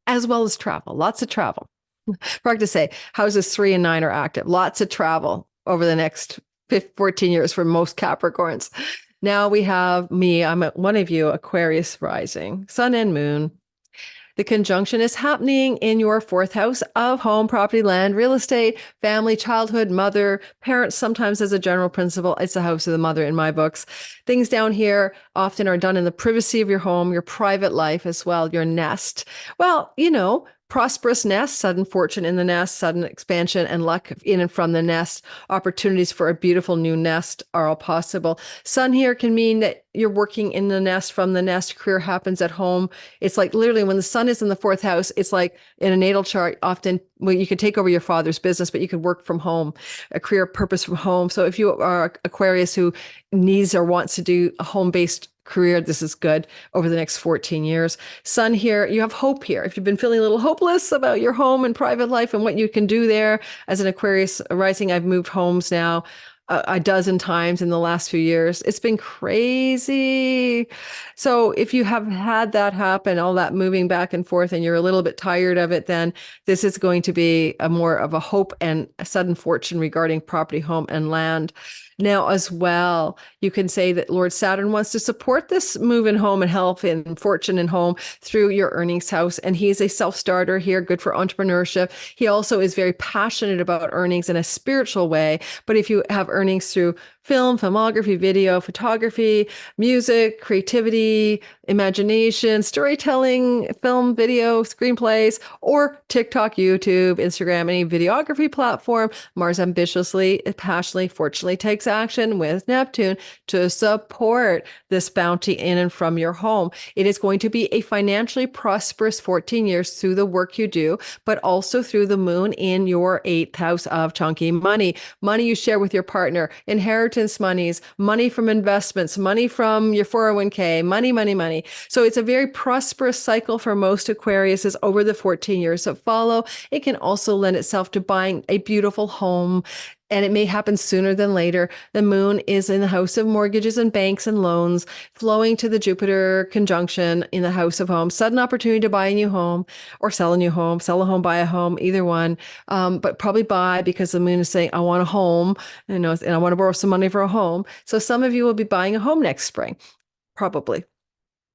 As well as travel, lots of travel. Forgot to say, houses 3 and 9 are active. Lots of travel over the next 14 years for most Capricorns. Now we have me. I'm one of you, Aquarius rising, sun and moon. The conjunction is happening in your fourth house of home, property, land, real estate, family, childhood, mother, parents. Sometimes as a general principle, it's the house of the mother in my books. Things down here often are done in the privacy of your home, your private life as well, your nest. Well, prosperous nest, sudden fortune in the nest, sudden expansion and luck in and from the nest. Opportunities for a beautiful new nest are all possible. Sun here can mean that you're working in the nest, from the nest. Career happens at home. It's like literally when the sun is in the fourth house, it's like in a natal chart, often you could take over your father's business, but you could work from home, a career purpose from home. So if you are Aquarius who needs or wants to do a home-based career, this is good over the next 14 years. Sun here, you have hope here. If you've been feeling a little hopeless about your home and private life and what you can do there as an Aquarius rising, I've moved homes now a dozen times in the last few years. It's been crazy. So if you have had that happen, all that moving back and forth, and you're a little bit tired of it, then this is going to be a more of a hope and a sudden fortune regarding property, home, and land. Now, as well, you can say that Lord Saturn wants to support this move in home and health and fortune in home through your earnings house. And he is a self-starter here, good for entrepreneurship. He also is very passionate about earnings in a spiritual way. But if you have earnings through film, filmography, video, photography, music, creativity, imagination, storytelling, film, video, screenplays, or TikTok, YouTube, Instagram, any videography platform, Mars ambitiously, passionately, fortunately takes action with Neptune to support this bounty in and from your home. It is going to be a financially prosperous 14 years through the work you do, but also through the moon in your 8th house of chunky money. Money you share with your partner, inheritance monies, money from investments, money from your 401k, money. So it's a very prosperous cycle for most Aquariuses over the 14 years that follow. It can also lend itself to buying a beautiful home, and it may happen sooner than later. The moon is in the house of mortgages and banks and loans, flowing to the Jupiter conjunction in the house of home. Sudden opportunity to buy a new home or sell a new home, sell a home, buy a home, either one. But probably buy, because the moon is saying, I want a home, and I want to borrow some money for a home. So some of you will be buying a home next spring, probably,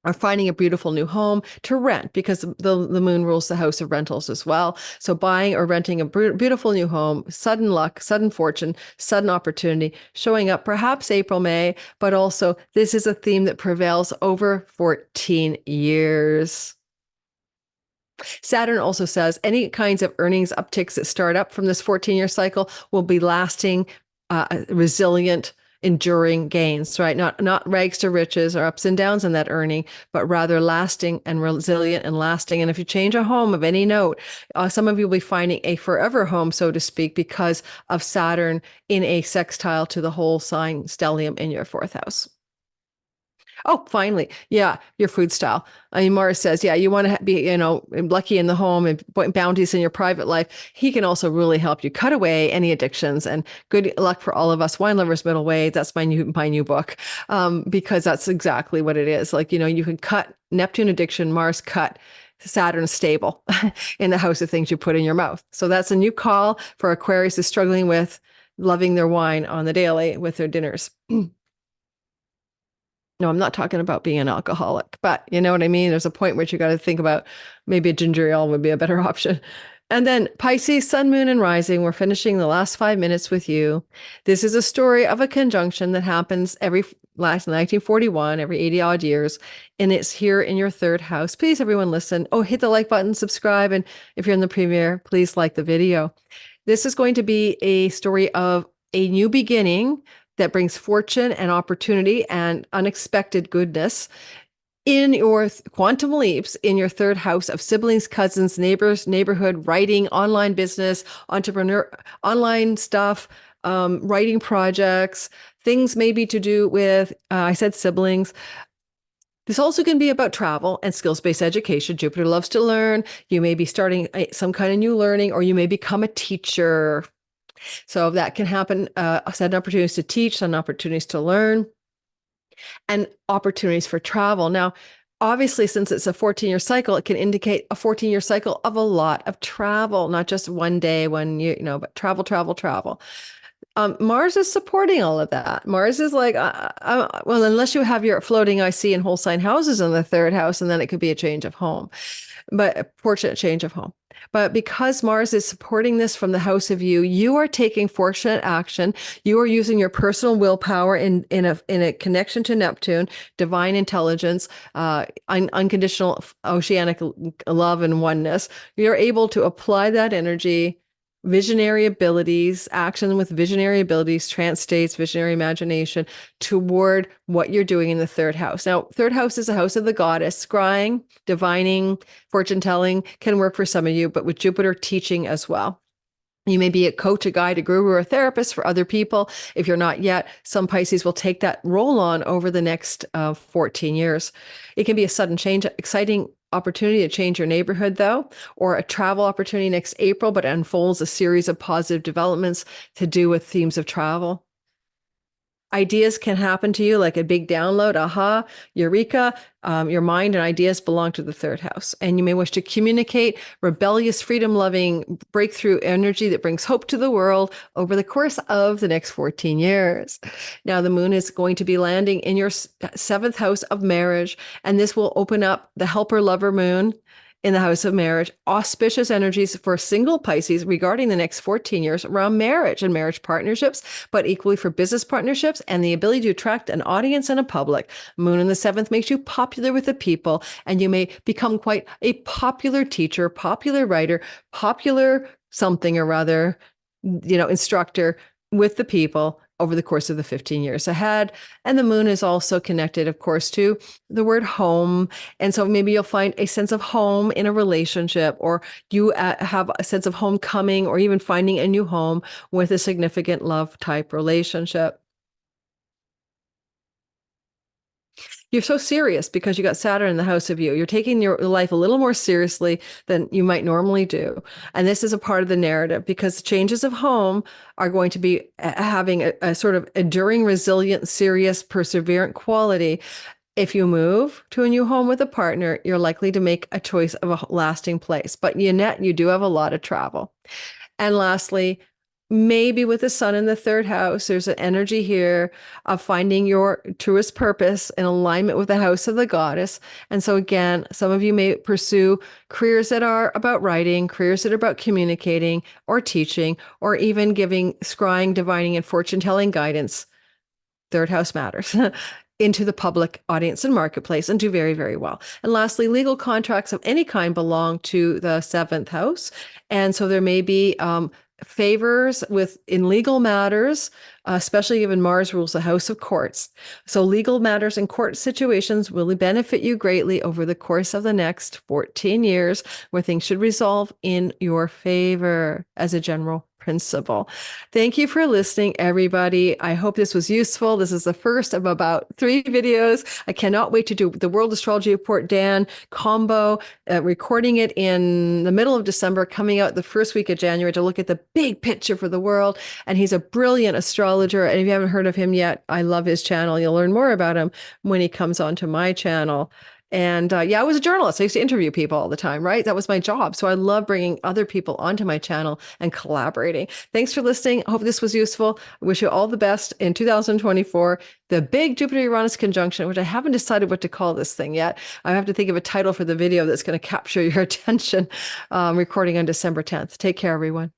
are finding a beautiful new home to rent, because the moon rules the house of rentals as well. So buying or renting a beautiful new home, sudden luck, sudden fortune, sudden opportunity showing up perhaps April, May, but also this is a theme that prevails over 14 years. Saturn also says any kinds of earnings upticks that start up from this 14-year cycle will be lasting, resilient, enduring gains, right? Not rags to riches or ups and downs in that earning, but rather lasting and resilient and lasting. And if you change a home of any note, some of you will be finding a forever home, so to speak, because of Saturn in a sextile to the whole sign stellium in your 4th house. Oh, finally. Yeah, your food style. I mean, Mars says, yeah, you want to be, lucky in the home and bounties in your private life. He can also really help you cut away any addictions, and good luck for all of us wine lovers middle way. That's my new book, because that's exactly what it is. Like, you can cut Neptune addiction, Mars cut, Saturn stable in the house of things you put in your mouth. So that's a new call for Aquarius is struggling with loving their wine on the daily with their dinners. No, I'm not talking about being an alcoholic, but you know what I mean? There's a point where you got to think about maybe a ginger ale would be a better option. And then Pisces, sun, moon, and rising. We're finishing the last 5 minutes with you. This is a story of a conjunction that happens every 1941, every 80 odd years. And it's here in your 3rd house. Please, everyone listen. Oh, hit the like button, subscribe. And if you're in the premiere, please like the video. This is going to be a story of a new beginning that brings fortune and opportunity and unexpected goodness. in your quantum leaps in your third house of siblings, cousins, neighbors, neighborhood, writing, online business, entrepreneur, online stuff, writing projects, things maybe to do with, I said siblings. This also can be about travel and skills-based education. Jupiter loves to learn. You may be starting some kind of new learning, or you may become a teacher. So that can happen, sudden opportunities to teach, sudden opportunities to learn, and opportunities for travel. Now, obviously, since it's a 14-year cycle, it can indicate a 14-year cycle of a lot of travel, not just one day, but travel, travel, travel. Mars is supporting all of that. Mars is like, well, unless you have your floating IC and whole sign houses in the third house, and then it could be a change of home, but a fortunate change of home. But because Mars is supporting this from the house of you are taking fortunate action. You are using your personal willpower in a connection to Neptune, divine intelligence, unconditional oceanic love and oneness. You're able to apply that energy, visionary abilities, action with visionary abilities, trance states, visionary imagination toward what you're doing in the third house. Now, third house is a house of the goddess. Scrying, divining, fortune telling can work for some of you, but with Jupiter, teaching as well. You may be a coach, a guide, a guru, or a therapist for other people. If you're not yet, some Pisces will take that role on over the next 14 years. It can be a sudden change, exciting opportunity to change your neighborhood, though, or a travel opportunity next April, but it unfolds a series of positive developments to do with themes of travel. Ideas can happen to you like a big download, aha, eureka. Your mind and ideas belong to the third house. And you may wish to communicate rebellious, freedom-loving, breakthrough energy that brings hope to the world over the course of the next 14 years. Now, the moon is going to be landing in your seventh house of marriage, and this will open up the helper-lover moon in the house of marriage, auspicious energies for single Pisces regarding the next 14 years around marriage and marriage partnerships, but equally for business partnerships and the ability to attract an audience and a public. Moon in the seventh makes you popular with the people, and you may become quite a popular teacher, popular writer, popular something or other, instructor with the people over the course of the 15 years ahead. And the moon is also connected, of course, to the word home. And so maybe you'll find a sense of home in a relationship, or you have a sense of homecoming, or even finding a new home with a significant love type relationship. You're so serious because you got Saturn in the house of you. You're taking your life a little more seriously than you might normally do. And this is a part of the narrative because changes of home are going to be having a sort of enduring, resilient, serious, perseverant quality. If you move to a new home with a partner, you're likely to make a choice of a lasting place. But Yannette, you do have a lot of travel. And lastly, maybe with the sun in the third house, there's an energy here of finding your truest purpose in alignment with the house of the goddess. And so again, some of you may pursue careers that are about writing, careers that are about communicating or teaching, or even giving scrying, divining, and fortune-telling guidance. Third house matters. Into the public audience and marketplace, and do very, very well. And lastly, legal contracts of any kind belong to the seventh house. And so there may be favors in legal matters, especially given Mars rules the house of courts. So legal matters and court situations will benefit you greatly over the course of the next 14 years, where things should resolve in your favor as a general principle. Thank you for listening, everybody. I hope this was useful. This is the first of about 3 videos. I cannot wait to do the World Astrology Report Dan combo, recording it in the middle of December, coming out the first week of January to look at the big picture for the world. And he's a brilliant astrologer. And if you haven't heard of him yet, I love his channel. You'll learn more about him when he comes onto my channel. And I was a journalist. I used to interview people all the time, right? That was my job. So I love bringing other people onto my channel and collaborating. Thanks for listening. I hope this was useful. I wish you all the best in 2024. The big Jupiter-Uranus conjunction, which I haven't decided what to call this thing yet. I have to think of a title for the video that's going to capture your attention, recording on December 10th. Take care, everyone.